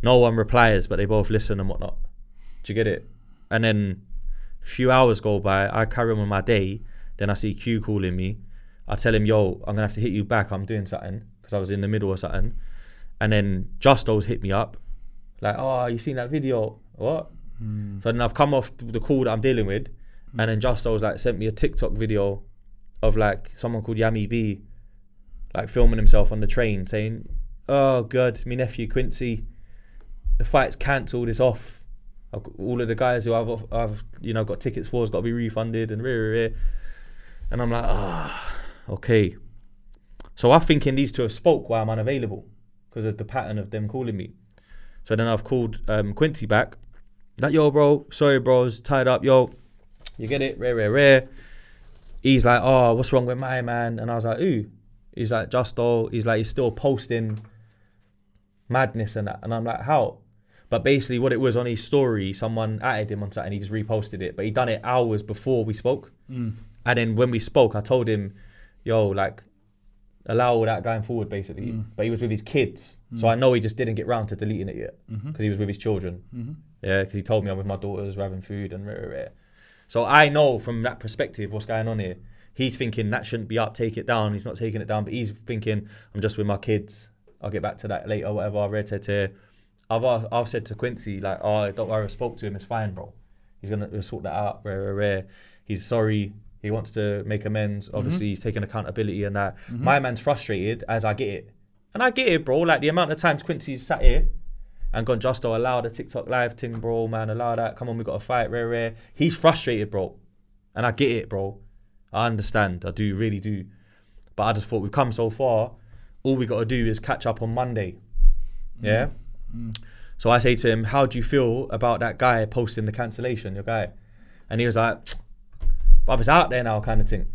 No one replies, but they both listen and whatnot. Do you get it? And then a few hours go by, I carry on with my day. Then I see Q calling me. I tell him, yo, I'm going to have to hit you back. I'm doing something, because I was in the middle of something. And then Justo's hit me up. Like, oh, you seen that video? What? So then I've come off the call that I'm dealing with. And then Justo's like sent me a TikTok video of like someone called Yami B, like filming himself on the train saying, oh God, my nephew Quincy, the fight's cancelled, it's off. All of the guys who I've got tickets for has got to be refunded and and I'm like, okay. So I'm thinking these two have spoke while I'm unavailable because of the pattern of them calling me. So then I've called Quincy back, like, yo bro, sorry bro, I was tied up, yo, you get it, rare. He's like, oh, what's wrong with my man? And I was like, ooh. He's like, Justo. He's like, he's still posting madness and that. And I'm like, how? But basically what it was, on his story, someone added him on something, he just reposted it. But he done it hours before we spoke. And then when we spoke, I told him, yo, like, allow all that going forward, basically. But he was with his kids. So I know he just didn't get round to deleting it yet, because he was with his children. Yeah, because he told me I'm with my daughters, we're having food and So I know from that perspective what's going on here. He's thinking that shouldn't be up, take it down. He's not taking it down, but he's thinking, I'm just with my kids. I'll get back to that later, whatever. I've said to Quincy, like, oh, don't worry, I spoke to him, it's fine, bro. He's going to sort that out, He's sorry, he wants to make amends. Obviously, he's taking accountability and that. My man's frustrated, as I get it. And I get it, bro. Like, the amount of times Quincy's sat here and gone, Justo, allow the TikTok live thing, bro, man, allow that. Come on, we got to fight, He's frustrated, bro. And I get it, bro. I understand, I do, really do. But I just thought we've come so far, all we got to do is catch up on Monday. Yeah? So I say to him, how do you feel about that guy posting the cancellation, your guy? And he was like, bruv, it's out there now, kind of thing.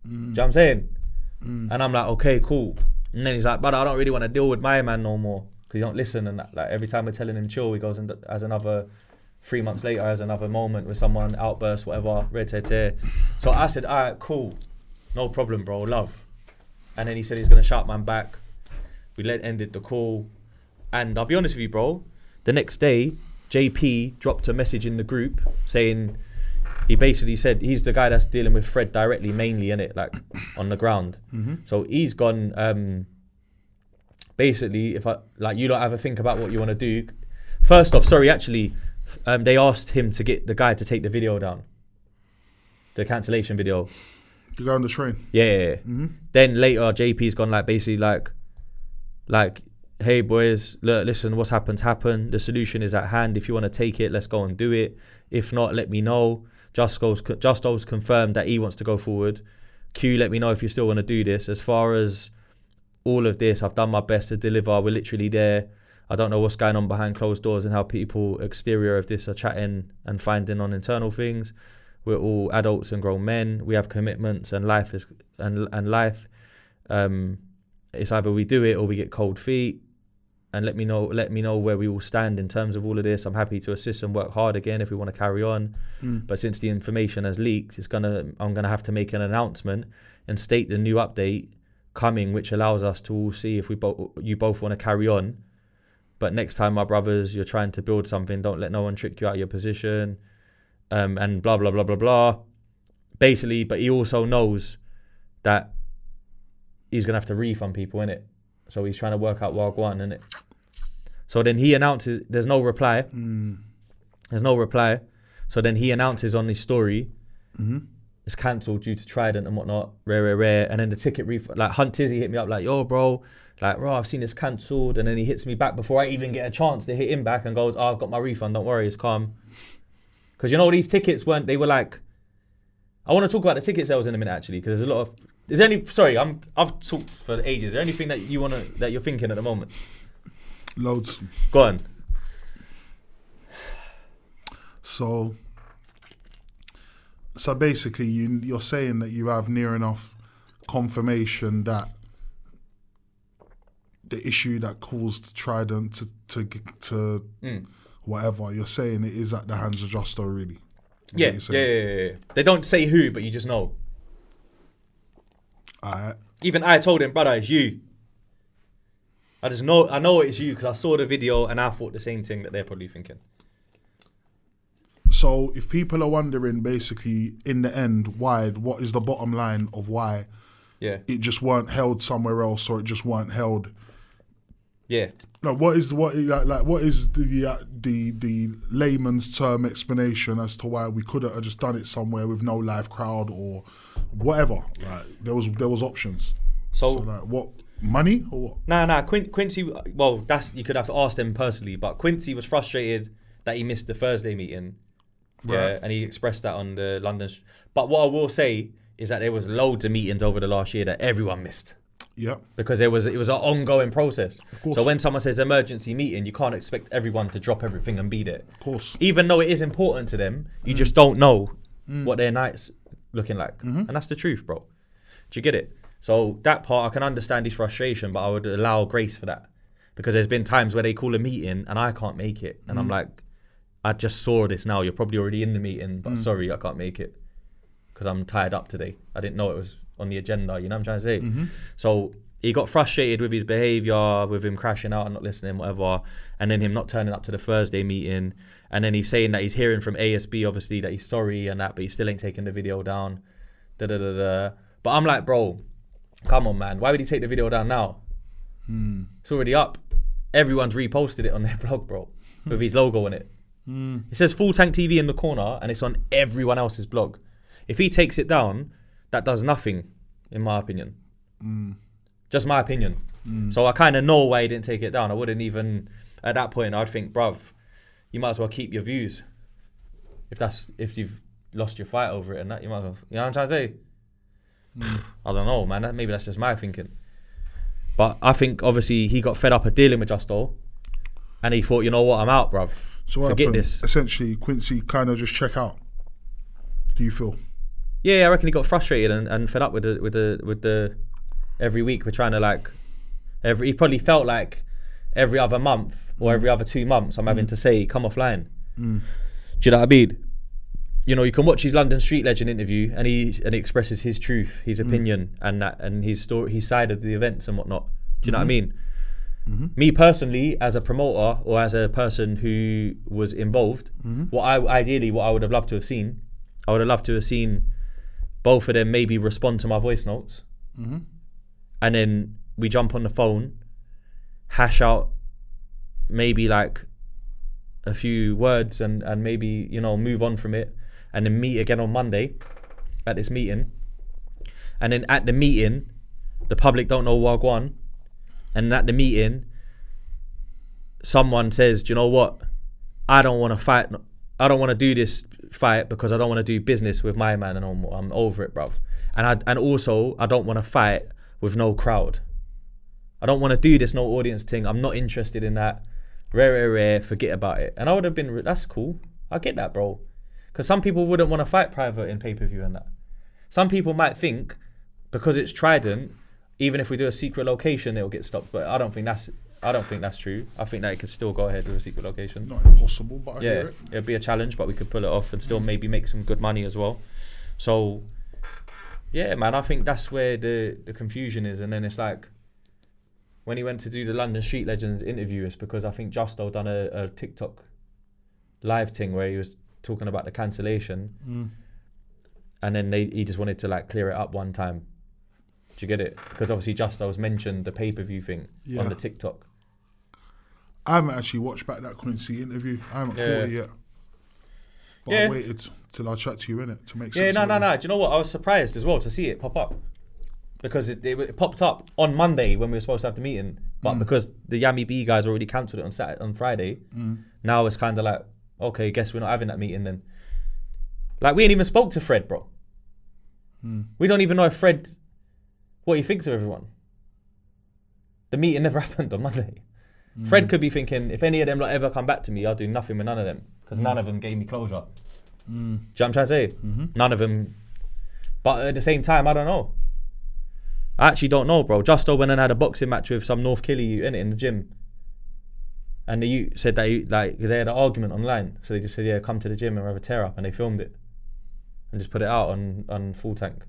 Do you know what I'm saying? And I'm like, okay, cool. And then he's like, but I don't really want to deal with my man no more, because he don't listen and that. Like, every time we're telling him chill, he goes and has another 3 months later, has another moment with someone, outburst, whatever, So I said, all right, cool, no problem, bro, love. And then he said he's going to shout man back. We ended the call. And I'll be honest with you, bro, the next day, JP dropped a message in the group saying, he basically said he's the guy that's dealing with Fred directly, mainly, innit, like on the ground. So he's gone, basically, if you don't ever think about what you want to do. First off, sorry, actually, they asked him to get the guy to take the video down, the cancellation video. To go on the train. Yeah. Then later, JP's gone like basically like, hey boys, look, listen, what's happened. The solution is at hand. If you want to take it, let's go and do it. If not, let me know. Justo's confirmed that he wants to go forward. Q, let me know if you still want to do this. As far as all of this, I've done my best to deliver. We're literally there. I don't know what's going on behind closed doors and how people exterior of this are chatting and finding on internal things. We're all adults and grown men. We have commitments, and life is and life. It's either we do it or we get cold feet. And let me know where we all stand in terms of all of this. I'm happy to assist and work hard again if we want to carry on. But since the information has leaked, I'm gonna have to make an announcement and state the new update coming, which allows us to all see if you both want to carry on. But next time, my brothers, you're trying to build something, don't let no one trick you out of your position. And blah, blah, blah, blah, blah. Basically, but he also knows that he's going to have to refund people, innit? So he's trying to work out Wagwan, innit? So then he announces, there's no reply. So then he announces on his story, it's cancelled due to Trident and whatnot, rare. And then the ticket refund, like Hunt Tizzy hit me up like, yo, bro, I've seen this cancelled. And then he hits me back before I even get a chance to hit him back and goes, I've got my refund, don't worry, it's calm. Because these tickets they were like, I want to talk about the ticket sales in a minute actually, because there's a lot of, I've talked for ages. Is there anything that you're thinking at the moment? Loads. Go on. So basically, you're saying that you have near enough confirmation that the issue that caused Trident to whatever, you're saying it is at the hands of Justo, really. Yeah. They don't say who, but you just know. Alright. Even I told him, brother, it's you. I know it's you because I saw the video and I thought the same thing that they're probably thinking. So if people are wondering, basically, in the end, what is the bottom line of why it just weren't held somewhere else, or it just weren't held? Yeah. No, what is the layman's term explanation as to why we couldn't have just done it somewhere with no live crowd or whatever? Like there was options. So like, what, money or what? Nah. Quincy. Well, you could have to ask them personally, but Quincy was frustrated that he missed the Thursday meeting. Right. Yeah, and he expressed that on the London. But what I will say is that there was loads of meetings over the last year that everyone missed. Yeah. Because it was an ongoing process. So when someone says emergency meeting, you can't expect everyone to drop everything and be there. Of course. Even though it is important to them, you just don't know what their night's looking like. And that's the truth, bro. Do you get it? So that part, I can understand his frustration, but I would allow grace for that. Because there's been times where they call a meeting and I can't make it. And I'm like, I just saw this now. You're probably already in the meeting, but sorry, I can't make it. Because I'm tied up today. I didn't know it was on the agenda, you know what I'm trying to say? So he got frustrated with his behaviour, with him crashing out and not listening, whatever, and then him not turning up to the Thursday meeting, and then he's saying that he's hearing from ASB, obviously, that he's sorry and that, but he still ain't taking the video down, But I'm like, bro, come on, man, why would he take the video down now? It's already up. Everyone's reposted it on their blog, bro, with his logo on it. It says Full Tank TV in the corner, and it's on everyone else's blog. If he takes it down, that does nothing, in my opinion. Just my opinion. So I kind of know why he didn't take it down. I wouldn't even, at that point, I'd think, bruv, you might as well keep your views. If you've lost your fight over it and that, you might as well, you know what I'm trying to say? I don't know, man. Maybe that's just my thinking. But I think, obviously, he got fed up of dealing with Justo, and he thought, you know what, I'm out, bruv. So what Forget happened? this. Essentially, Quincy kind of just check out. Do you feel? Yeah, I reckon he got frustrated and fed up with the every week we're trying to he probably felt like every other month or every other 2 months I'm having to say come offline. Do you know what I mean? You know, you can watch his London Street Legend interview and he expresses his truth, his opinion and his story, his side of the events and whatnot. Do you know what I mean? Me personally, as a promoter or as a person who was involved, what I would have loved to have seen, I would have loved to have seen both of them maybe respond to my voice notes, and then we jump on the phone, hash out maybe like a few words and maybe, you know, move on from it, and then meet again on Monday at this meeting. And then at the meeting, the public don't know Wagwan. And at the meeting, someone says, do you know what? I don't want to fight. I don't want to do this fight because I don't want to do business with my man and I'm over it, bruv. And also, I don't want to fight with no crowd. I don't want to do this no audience thing. I'm not interested in that. Rare, forget about it. And I would have been, that's cool. I get that, bro. Because some people wouldn't want to fight private in pay-per-view and that. Some people might think, because it's Trident, even if we do a secret location, it'll get stopped. But I don't think that's true. I think that it could still go ahead with a secret location. Not impossible, but I hear it. It'd be a challenge, but we could pull it off and still maybe make some good money as well. So, yeah, man, I think that's where the confusion is. And then it's like, when he went to do the London Street Legends interview, it's because I think Justo done a TikTok live thing where he was talking about the cancellation. And then he just wanted to like clear it up one time. Do you get it? Because obviously Justo's mentioned the pay-per-view thing on the TikTok. I haven't actually watched back that Quincy interview. I haven't caught it yet. But I waited till I chat to you, innit, to make sense. No. Do you know what? I was surprised as well to see it pop up. Because it popped up on Monday when we were supposed to have the meeting. But because the Yami B guys already cancelled it on Friday, now it's kind of like, okay, guess we're not having that meeting then. Like, we ain't even spoke to Fred, bro. We don't even know if Fred, what he thinks of everyone. The meeting never happened on Monday. Fred could be thinking, if any of them ever come back to me, I'll do nothing with none of them. because none of them gave me closure. Do you know what I'm trying to say? None of them. But at the same time, I don't know. I actually don't know, bro. Justo went and had a boxing match with some North Killy in the gym. And the youth said that they had an argument online. So they just said, yeah, come to the gym and we'll have a tear up. And they filmed it. And just put it out on Full Tank.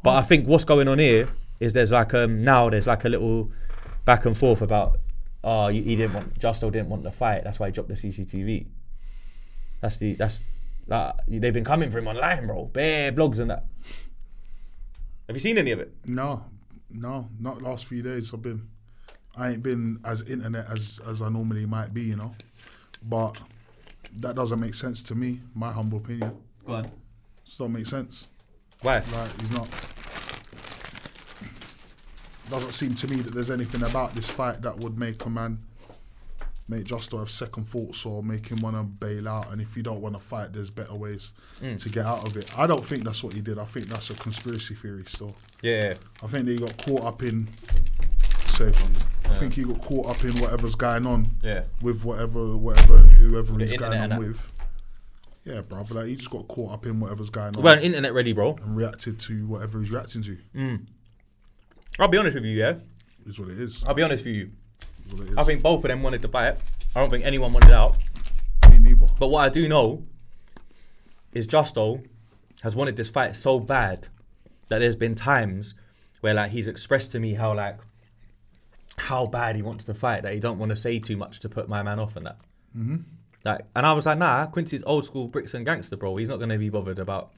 But I think what's going on here is there's like now there's like a little back and forth about Justo didn't want the fight, that's why he dropped the CCTV. They've been coming for him online, bro. Bare blogs and that. Have you seen any of it? No, not last few days. I ain't been as internet as I normally might be, you know. But that doesn't make sense to me, my humble opinion. Go on. It don't make sense. Why? Like, he's not. Doesn't seem to me that there's anything about this fight that would make Justo have second thoughts or make him want to bail out. And if you don't want to fight, there's better ways to get out of it. I don't think that's what he did. I think that's a conspiracy theory still. Yeah. I think that he got caught up in. I think he got caught up in whatever's going on. Yeah. With whoever he's going on with. Yeah, bro. Like, he just got caught up in whatever's going on. Well, internet ready, bro. And reacted to whatever he's reacting to. I'll be honest with you, yeah? Is what it is. I'll be honest with you. Is what it is. I think both of them wanted to fight. I don't think anyone wanted out. Me neither. But what I do know is Justo has wanted this fight so bad that there's been times where like he's expressed to me how bad he wants to fight, that he don't want to say too much to put my man off and that. Like, and I was like, nah, Quincy's old school bricks and gangster, bro. He's not going to be bothered about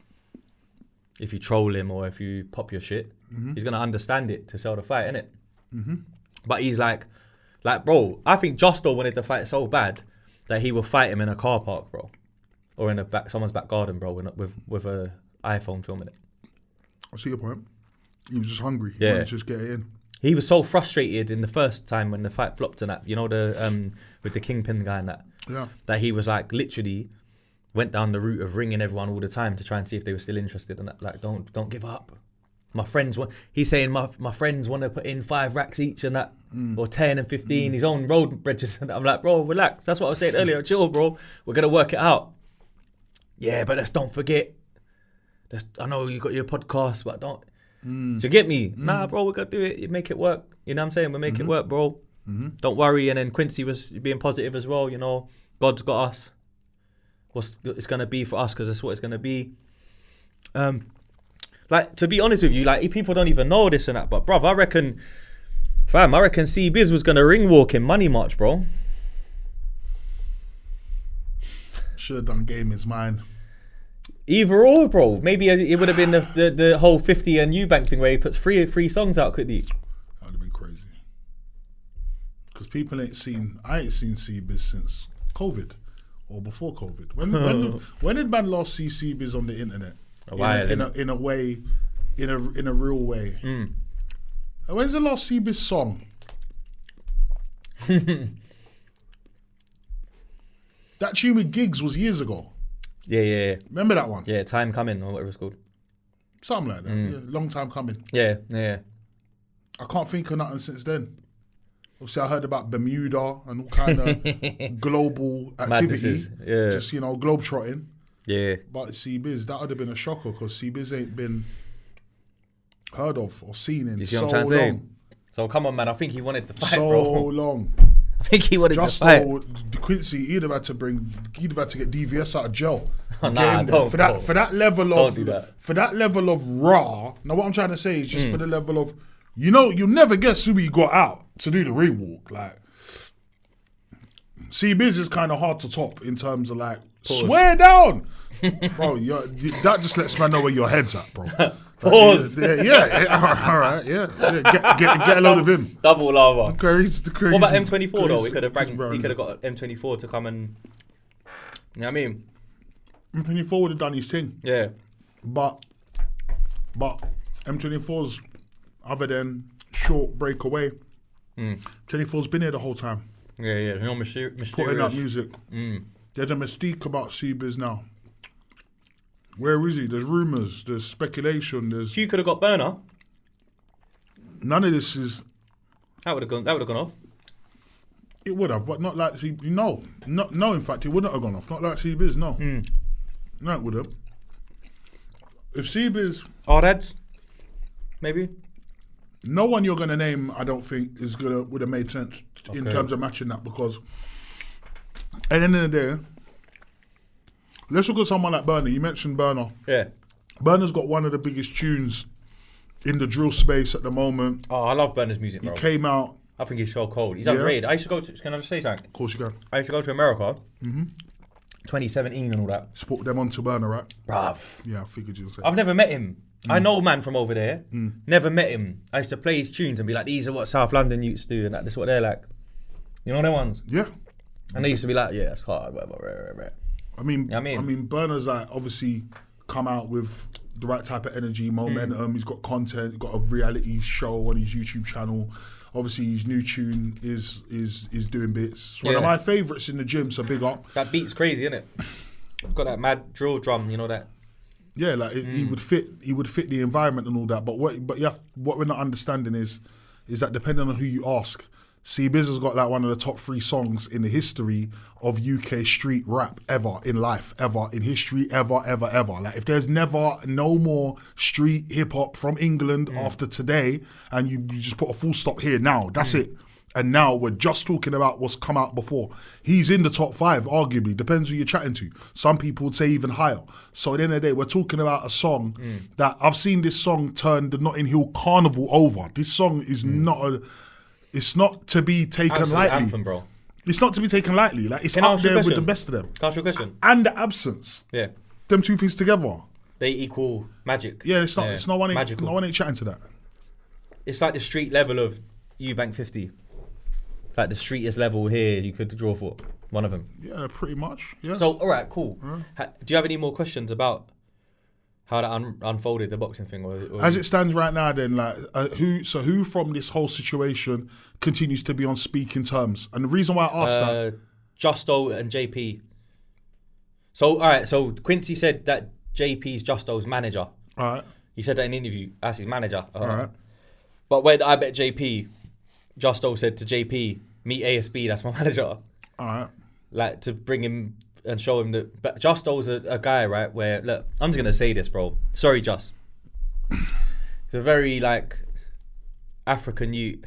if you troll him or if you pop your shit. He's going to understand it to sell the fight, innit? But he's like, bro, I think Justo wanted to fight so bad that he will fight him in a car park, bro. Or in someone's back garden, bro, with a iPhone filming it. I see your point. He was just hungry. He Yeah. wanted to just get it in. He was so frustrated in the first time when the fight flopped and that, you know, with the Kingpin guy and that. Yeah. That he was like, literally went down the route of ringing everyone all the time to try and see if they were still interested in that. Like, don't give up. My friends want, he's saying my friends want to put in 5 racks each and that, or 10 and 15, his own road bridges. And I'm like, bro, relax. That's what I was saying earlier. Chill, bro. We're going to work it out. Yeah, but let's don't forget. I know you got your podcast, but don't. So get me? Nah, bro, we're going to do it. You make it work. You know what I'm saying? We'll make it work, bro. Don't worry. And then Quincy was being positive as well. You know, God's got us. What's it's going to be for us, because that's what it's going to be. Like, to be honest with you, like, people don't even know this and that, but bruv, I reckon C-Biz was going to ring walk in Money March, bro. Should have done Game Is Mine. Either or, bro. Maybe it would have been the whole 50 and Eubank thing where he puts three songs out, could he? That would have been crazy. Because people I ain't seen C-Biz since COVID or before COVID. When did man last see C-Biz on the internet? In a way, in a real way. When's the last C-Biz song? That tune with Gigs was years ago. Yeah. Remember that one? Yeah, Time Coming or whatever it's called. Something like that. Yeah, long time coming. Yeah. I can't think of nothing since then. Obviously, I heard about Bermuda and all kind of global activity. Yeah. Just, globetrotting. Yeah. But C-Biz, that would have been a shocker, because C-Biz ain't been heard of or seen in so long. So come on, man. I think he wanted to fight, so bro. Long. I think he wanted to fight. Quincy, he'd have had to get DVS out of jail. Nah, don't. For that level of, don't do that. For that level of raw. Now, what I'm trying to say is just for the level of, you'll never guess who he got out to do the ring walk. Like, C-Biz is kind of hard to top in terms of like, swear down. Bro, that just lets man know where your head's at, bro. Pause. Yeah. All right. Yeah. Get a load of him. Double lava. The crazy, what about M24 though? He could have got M24 to come and. You know what I mean? M24 would have done his thing. Yeah. But M24's, other than short breakaway, 24's been here the whole time. Yeah. No mysterious. Putting up music. There's a mystique about C-Biz now. Where is he? There's rumours, there's speculation, Q could have got Burner. None of this is... That would have gone off. It would have, but not like no, in fact, it wouldn't have gone off. Not like CBiz, no. No, it would have. If CBiz... Ardads, maybe? No one you're going to name, I don't think, would have made sense in terms of matching that, because at the end of the day, let's look at someone like Burner. You mentioned Burner. Yeah. Burner's got one of the biggest tunes in the drill space at the moment. Oh, I love Burner's music, bro. He came out... I think he's so cold. He's underrated. I used to go to... Can I just say something? Of course you can. I used to go to America. 2017 and all that. Sport them onto Burner, right? Bruv. Yeah, I figured you'd say. I've never met him. I know a man from over there. Never met him. I used to play his tunes and be like, these are what South London used to do, and that. This is what they're like. You know them ones? Yeah. And they used to be like, yeah, that's hard, whatever. I mean, Burner's like obviously come out with the right type of energy, momentum. He's got content. He's got a reality show on his YouTube channel. Obviously, his new tune is doing bits. It's one of my favourites in the gym, so big up. That beat's crazy, isn't it? Got that mad drill drum, you know that? Yeah, like he would fit the environment and all that. But what we're not understanding is that depending on who you ask, CBiz has got like one of the top 3 songs in the history of UK street rap ever in life, ever in history, ever. Like if there's never no more street hip hop from England after today, and you just put a full stop here now, that's it. And now we're just talking about what's come out before. He's in the top 5, arguably. Depends who you're chatting to. Some people would say even higher. So at the end of the day, we're talking about a song that I've seen this song turn the Notting Hill Carnival over. This song is it's not to be taken Absolute lightly. anthem, bro. It's not to be taken lightly. Like it's Can I up ask you a there with question? the best of them. Can I ask you a question? And the absence. Yeah. Them two things together. They equal magic. Yeah, it's not. It's no one. Magical. No one ain't chatting to that. It's like the street level of Eubank 50. Like the streetest level here you could draw for. One of them. Yeah, pretty much. Yeah. So, all right, cool. Do you have any more questions about how that unfolded, the boxing thing? Or As it stands right now, then, like, who from this whole situation continues to be on speaking terms? And the reason why I asked that, Justo and JP. So, all right, so Quincy said that JP's Justo's manager. all right, He said that in an interview. That's his manager. all right, But when I bet JP, Justo said to JP, meet ASB, that's my manager. all right. Like, to bring him and show him that. But Justo's a guy, right, where, look, I'm just going to say this, bro. Sorry, Just. He's a very, like, African youth.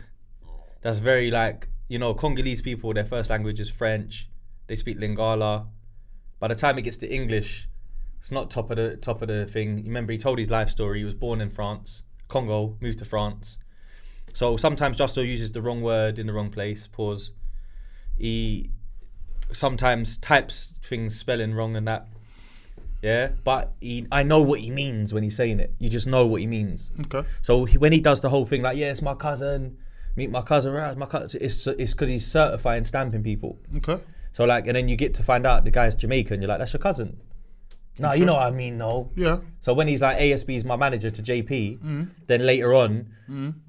That's very, like, you know, Congolese people, their first language is French. They speak Lingala. By the time it gets to English, it's not top of the thing. You remember, he told his life story. He was born in France, Congo, moved to France. So sometimes Justo uses the wrong word in the wrong place. Pause. He sometimes types things spelling wrong and that. Yeah, but I know what he means when he's saying it. You just know what he means. Okay. So when he does the whole thing, like, yeah, it's my cousin, meet my cousin, right? It's my cousin. It's because he's certifying stamping people. Okay. So like, and then you get to find out the guy's Jamaican. You're like, that's your cousin. No, you know what I mean, no. Yeah. So when he's like, ASB is my manager to JP, then later on,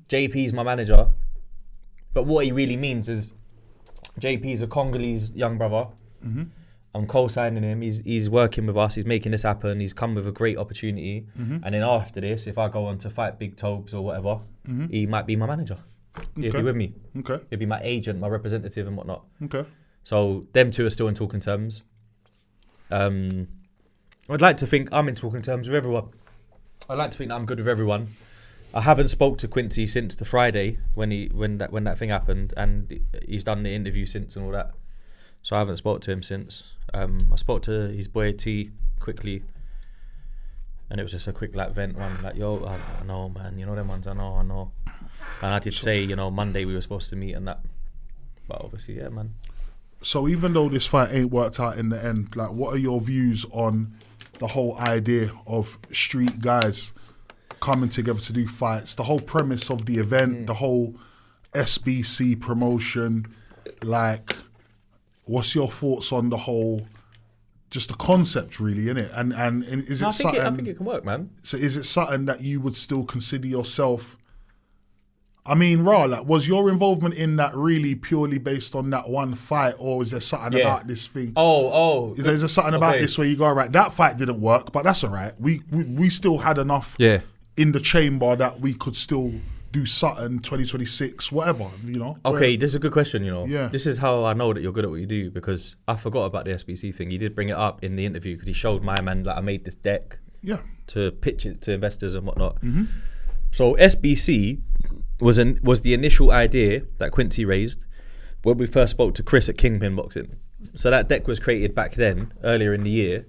JP is my manager. But what he really means is JP is a Congolese young brother. I'm co-signing him. He's working with us. He's making this happen. He's come with a great opportunity. And then after this, if I go on to fight Big Tobes or whatever, he might be my manager. He'll be with me. Okay. He'll be my agent, my representative and whatnot. Okay. So them two are still in talking terms. I'd like to think I'm in talking terms with everyone. I'd like to think that I'm good with everyone. I haven't spoke to Quincy since the Friday when that thing happened, and he's done the interview since and all that. So I haven't spoke to him since. I spoke to his boy T quickly, and it was just a quick like vent one, like, yo, I know, man, you know them ones, I know. And I did say, you know, Monday we were supposed to meet and that, but obviously, yeah, man. So even though this fight ain't worked out in the end, like, what are your views on the whole idea of street guys coming together to do fights? The whole premise of the event, the whole SBC promotion, like, what's your thoughts on the whole, just the concept, really, innit? And is it something? I think it can work, man. So is it something that you would still consider yourself? I mean, like, was your involvement in that really purely based on that one fight, or was there something about this thing? Is there something about this where you go, right, that fight didn't work, but that's all right. We still had enough in the chamber that we could still do Sutton 2026, whatever, you know. Okay, this is a good question, you know. Yeah. This is how I know that you're good at what you do, because I forgot about the SBC thing. You did bring it up in the interview because he showed my man that I made this deck to pitch it to investors and whatnot. Mm-hmm. So SBC was the initial idea that Quincy raised when we first spoke to Chris at Kingpin Boxing. So that deck was created back then, earlier in the year,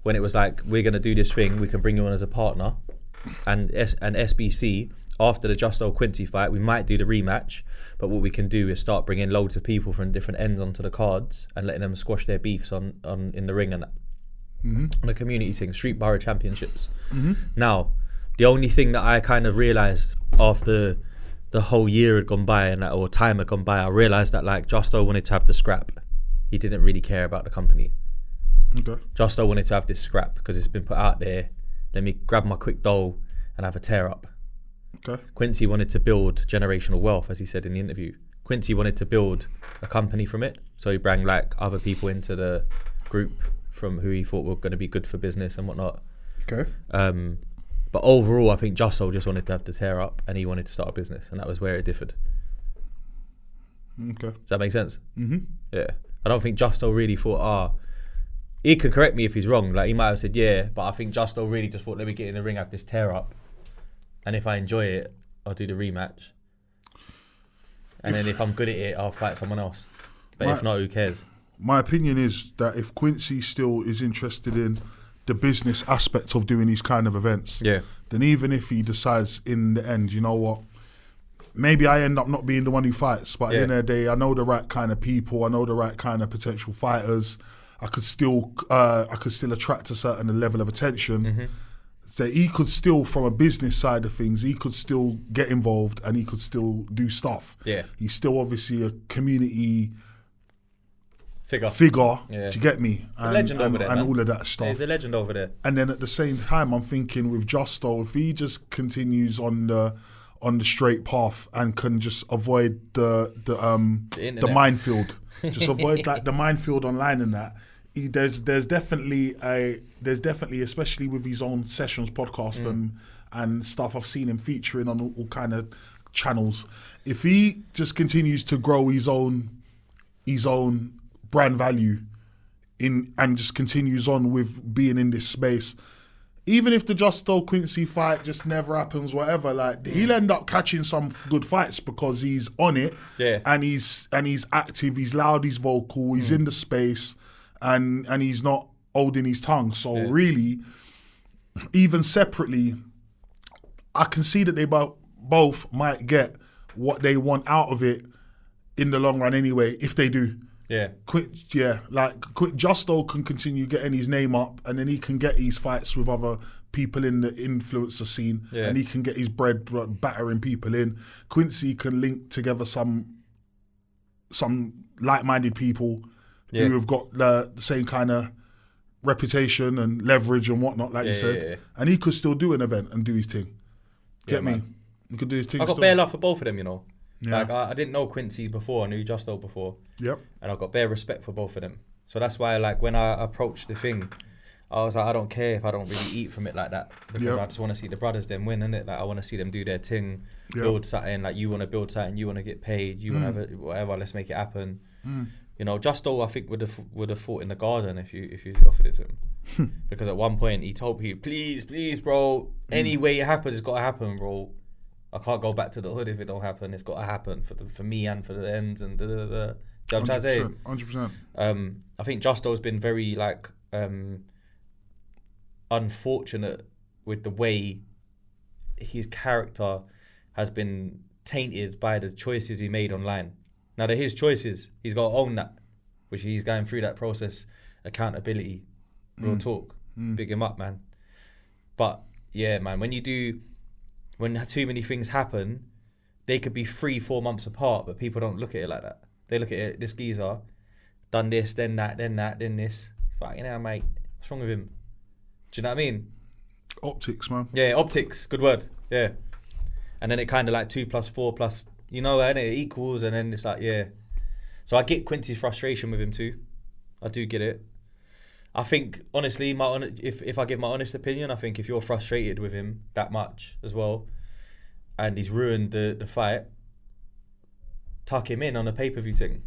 when it was like, we're going to do this thing, we can bring you on as a partner. And SBC, after the Justo Quincy fight, we might do the rematch, but what we can do is start bringing loads of people from different ends onto the cards and letting them squash their beefs on in the ring and that. On the community thing, Street Borough Championships. Now, the only thing that I kind of realised after the whole year had gone by and that, or time had gone by, I realised that like Justo wanted to have the scrap. He didn't really care about the company. Okay. Justo wanted to have this scrap because it's been put out there. Let me grab my quick dough and have a tear up. Okay. Quincy wanted to build generational wealth, as he said in the interview. Quincy wanted to build a company from it, so he brought like other people into the group from who he thought were going to be good for business and whatnot. Okay. But overall, I think Justo just wanted to have the tear up, and he wanted to start a business, and that was where it differed. Okay. Does that make sense? Mm-hmm. Yeah. I don't think Justo really thought, he can correct me if he's wrong. Like, he might have said, yeah, but I think Justo really just thought, let me get in the ring, have this tear up. And if I enjoy it, I'll do the rematch. And then if I'm good at it, I'll fight someone else. But if not, who cares? My opinion is that if Quincy still is interested in the business aspect of doing these kind of events, then even if he decides in the end, you know what, maybe I end up not being the one who fights, but at the end of the day, I know the right kind of people, I know the right kind of potential fighters. I could still attract a certain level of attention. So he could still, from a business side of things, he could still get involved and he could still do stuff. Yeah. He's still obviously a community figure. Yeah. Do you get me? He's a legend over there, and man. all of that stuff. He's a legend over there. And then at the same time, I'm thinking with Justo, if he just continues on the straight path and can just avoid the minefield, just avoid like the minefield online and that. There's definitely, especially with his own sessions podcast and stuff, I've seen him featuring on all kind of channels. If he just continues to grow his own brand value and just continues on with being in this space, even if the Justo Quincey fight just never happens, whatever, like he'll end up catching some good fights because he's on it, and he's active, he's loud, he's vocal, he's in the space. And he's not holding his tongue. So really, even separately, I can see that they both might get what they want out of it in the long run anyway, if they do. Yeah. Justo can continue getting his name up, and then he can get his fights with other people in the influencer scene, and he can get his bread battering people in. Quincy can link together some like-minded people who have got the same kind of reputation and leverage and whatnot, like you said. And he could still do an event and do his thing. Get me? Man. He could do his thing. I got bare love for both of them, you know. Yeah. Like, I didn't know Quincy before, I knew Justo before. Yep. And I got bare respect for both of them. So that's why, like, when I approached the thing, I was like, I don't care if I don't really eat from it like that, because I just want to see the brothers them win, innit? Like, I want to see them do their thing, build something. Like, you want to build something, you want to get paid, you want to have whatever, let's make it happen. You know, Justo, I think, would have fought in the garden if you offered it to him. Because at one point he told people, please, bro, any way it happens, it's got to happen, bro. I can't go back to the hood if it don't happen. It's got to happen for me and for the ends and da da da. Do you know what I'm trying to say? 100%. I think Justo's been very like unfortunate with the way his character has been tainted by the choices he made online. Now, they're his choices. He's got to own that, which he's going through that process. Accountability, real talk. Big him up, man. But yeah, man, when too many things happen, they could be 3-4 months apart, but people don't look at it like that. They look at it, this geezer, done this, then that, then this. Fucking hell, mate. What's wrong with him? Do you know what I mean? Optics, man. Yeah, optics. Good word. Yeah. And then it kind of like 2 + 4 +, you know, and it equals, and then it's like, yeah. So I get Quincy's frustration with him too. I do get it. I think, honestly, if I give my honest opinion, I think if you're frustrated with him that much as well, and he's ruined the fight, tuck him in on a pay-per-view thing.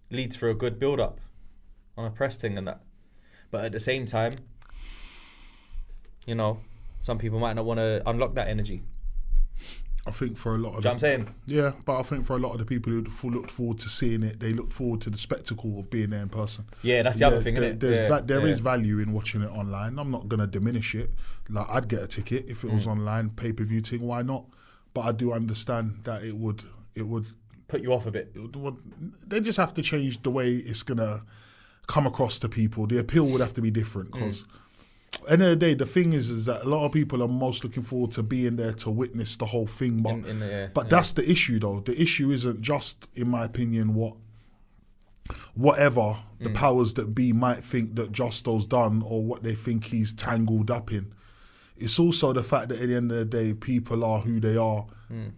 Leads for a good build-up on a press thing and that. But at the same time, you know, some people might not want to unlock that energy. I think for a lot of... Do you know what I'm saying? Yeah, but I think for a lot of the people who looked forward to seeing it, they looked forward to the spectacle of being there in person. Yeah, that's the other thing, isn't it? There is value in watching it online. I'm not going to diminish it. Like, I'd get a ticket if it was online, pay-per-view thing, why not? But I do understand that it would put you off a bit. They just have to change the way it's going to come across to people. The appeal would have to be different because... At the end of the day, the thing is that a lot of people are most looking forward to being there to witness the whole thing. But that's the issue, though. The issue isn't just, in my opinion, whatever the powers that be might think that Justo's done or what they think he's tangled up in. It's also the fact that at the end of the day, people are who they are.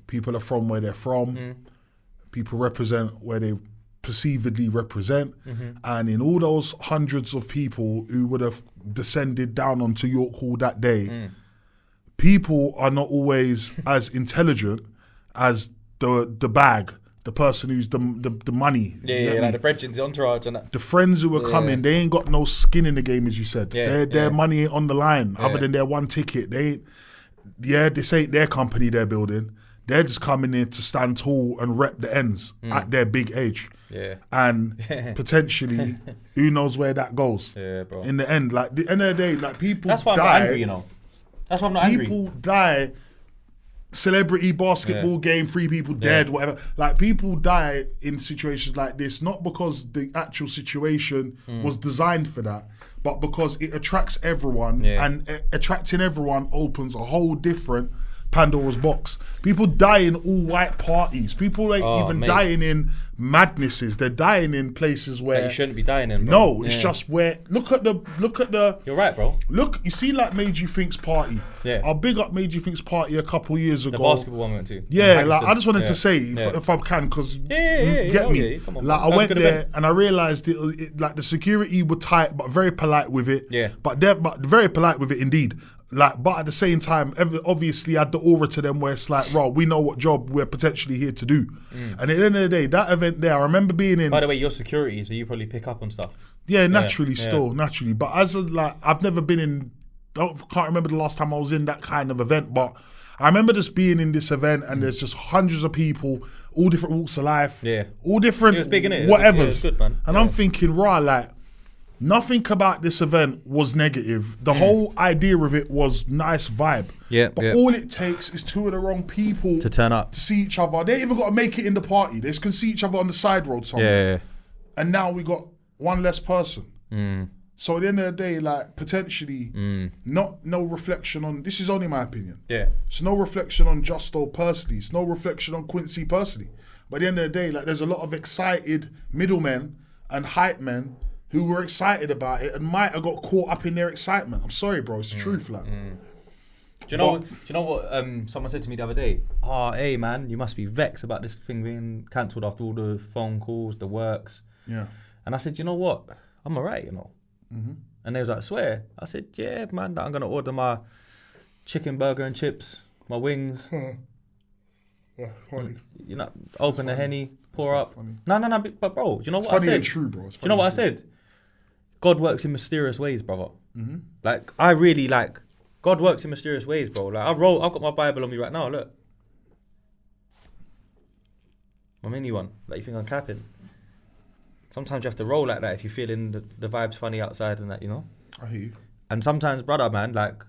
People are from where they're from. People represent where they perceivedly represent, and in all those hundreds of people who would have descended down onto York Hall that day, people are not always as intelligent as the bag, the person who's the money. Like the brethrens, the entourage and that. The friends who were coming, they ain't got no skin in the game, as you said. Their money ain't on the line, other than their one ticket. This ain't their company they're building. They're just coming in to stand tall and rep the ends at their big age. Yeah. And potentially, who knows where that goes. Yeah, bro. In the end, like, the end of the day, like, people die. That's why I'm not angry, you know. That's why I'm not angry. People die. Celebrity basketball game, 3 people dead, whatever. Like, people die in situations like this, not because the actual situation was designed for that, but because it attracts everyone, and attracting everyone opens a whole different Pandora's box. People die in all white parties. People ain't dying in madnesses. They're dying in places where you shouldn't be dying in, bro. No, it's just where look at the You're right, bro. Look, you see, like, Made You Think's party. Yeah. I'll big up Made You Think's party a couple years ago. The basketball one we went to. Yeah, like, I just wanted to say, if I can, because get me. Come on, like, I went there and I realised it, like, the security were tight but very polite with it. Yeah. But very polite with it indeed. Like, but at the same time, obviously had the aura to them where it's like, right, we know what job we're potentially here to do. And at the end of the day, that event there, I remember being in. By the way, you're security, so you probably pick up on stuff. Yeah, naturally, naturally. But I've never been in. Can't remember the last time I was in that kind of event, but I remember just being in this event and there's just hundreds of people, all different walks of life, all different, it was big, innit? Whatever. It was good, man. And I'm thinking, right, like, nothing about this event was negative. The whole idea of it was nice vibe. But all it takes is 2 of the wrong people to turn up, to see each other. They ain't even got to make it in the party. They just can see each other on the side road somewhere. And now we got one less person. So at the end of the day, like, potentially, no reflection on. This is only my opinion. It's no reflection on Justo personally. It's no reflection on Quincy personally. But at the end of the day, like, there's a lot of excited middlemen and hype men who were excited about it and might have got caught up in their excitement. I'm sorry, bro. It's the truth, like. Do you know what? Someone said to me the other day. Hey man, you must be vexed about this thing being cancelled after all the phone calls, the works. Yeah. And I said, you know what? I'm alright, you know. And they was like, swear. I said, yeah, man. I'm gonna order my chicken burger and chips, my wings. Yeah, funny. You know, open the Henny, pour up. No, but bro, do you know what I said? Funny and true, bro. Do you know what I said? God works in mysterious ways, brother. Like, I really, like, God works in mysterious ways, bro. Like, I've got my Bible on me right now, look. My mini one. Like, you think I'm capping? Sometimes you have to roll like that if you're feeling the vibes funny outside and that, you know? I hear you. And sometimes, brother, man, like,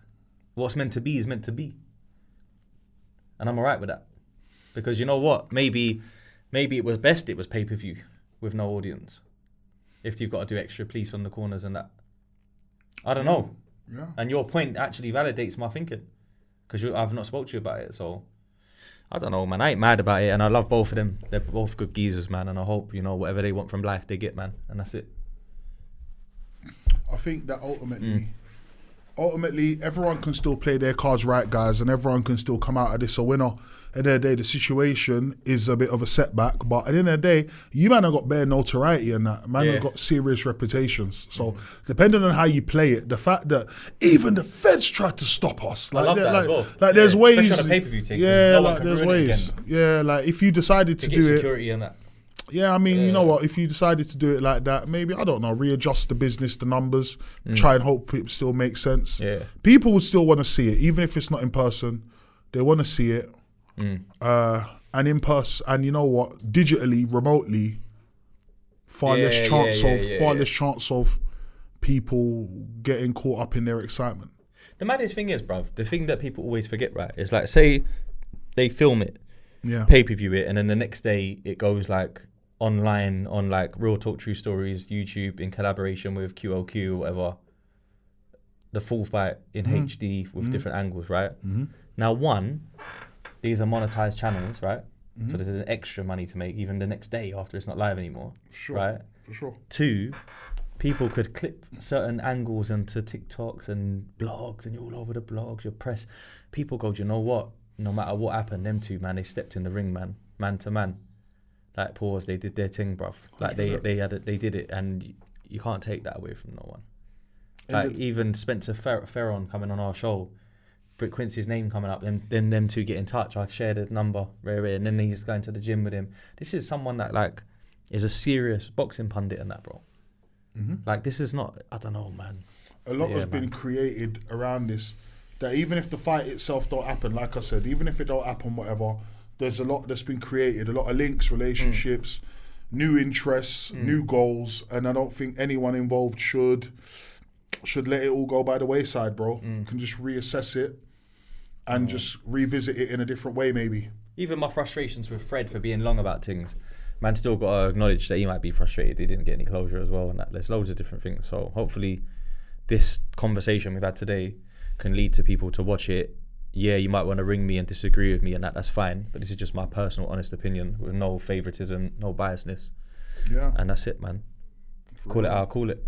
what's meant to be is meant to be. And I'm alright with that. Because you know what? Maybe it was best it was pay-per-view with no audience. If you've got to do extra police on the corners and that. I don't know. Yeah. And your point actually validates my thinking. Because I've not spoke to you about it, so... I don't know, man. I ain't mad about it, and I love both of them. They're both good geezers, man, and I hope, you know, whatever they want from life, they get, man. And that's it. I think that ultimately... ultimately, everyone can still play their cards right, guys, and everyone can still come out of this a winner. At the end of the day, the situation is a bit of a setback, but at the end of the day, you man have got bare notoriety and that. Man have got serious reputations. So, depending on how you play it, the fact that even the feds tried to stop us. I love that as well. Like there's ways. Especially on a pay-per-view thing. Yeah, no like there's ways. Yeah, like if you decided to get do security and that. Yeah, I mean, you know what? If you decided to do it like that, maybe, I don't know, readjust the business, the numbers, try and hope it still makes sense. Yeah. People would still want to see it, even if it's not in person. They want to see it. And in person, and you know what? Digitally, remotely, far less chance of people getting caught up in their excitement. The maddest thing is, bruv, the thing that people always forget, right, is like, say they film it, pay-per-view it, and then the next day it goes like online on like Real Talk True Stories, YouTube, in collaboration with QLQ or whatever, the full fight in HD with different angles, right? Now, one, these are monetized channels, right? So there's an extra money to make even the next day after it's not live anymore, right? For sure. Two, people could clip certain angles into TikToks and blogs, and you're all over the blogs, your press. People go, do you know what? No matter what happened, them two, man, they stepped in the ring, man to man. Like, pause, they did their thing, bruv. Like, they did it, and you can't take that away from no one. Like, even Spencer Ferron coming on our show, Britt Quincy's name coming up, then them two get in touch. I shared a number, and then he's going to the gym with him. This is someone that, like, is a serious boxing pundit and that, bro. Like, this is not, I don't know, man. A lot has been created around this, that even if the fight itself don't happen, like I said, even if it don't happen, whatever, there's a lot that's been created, a lot of links, relationships, new interests, new goals, and I don't think anyone involved should let it all go by the wayside, bro. Can just reassess it and just revisit it in a different way, maybe. Even my frustrations with Fred for being long about things, man, still got to acknowledge that he might be frustrated he didn't get any closure as well, and that there's loads of different things. So hopefully this conversation we've had today can lead to people to watch it. Yeah, you might want to ring me and disagree with me, and that's fine, but this is just my personal honest opinion with no favoritism, no biasness. Yeah. And that's it, man. Call it how I call it.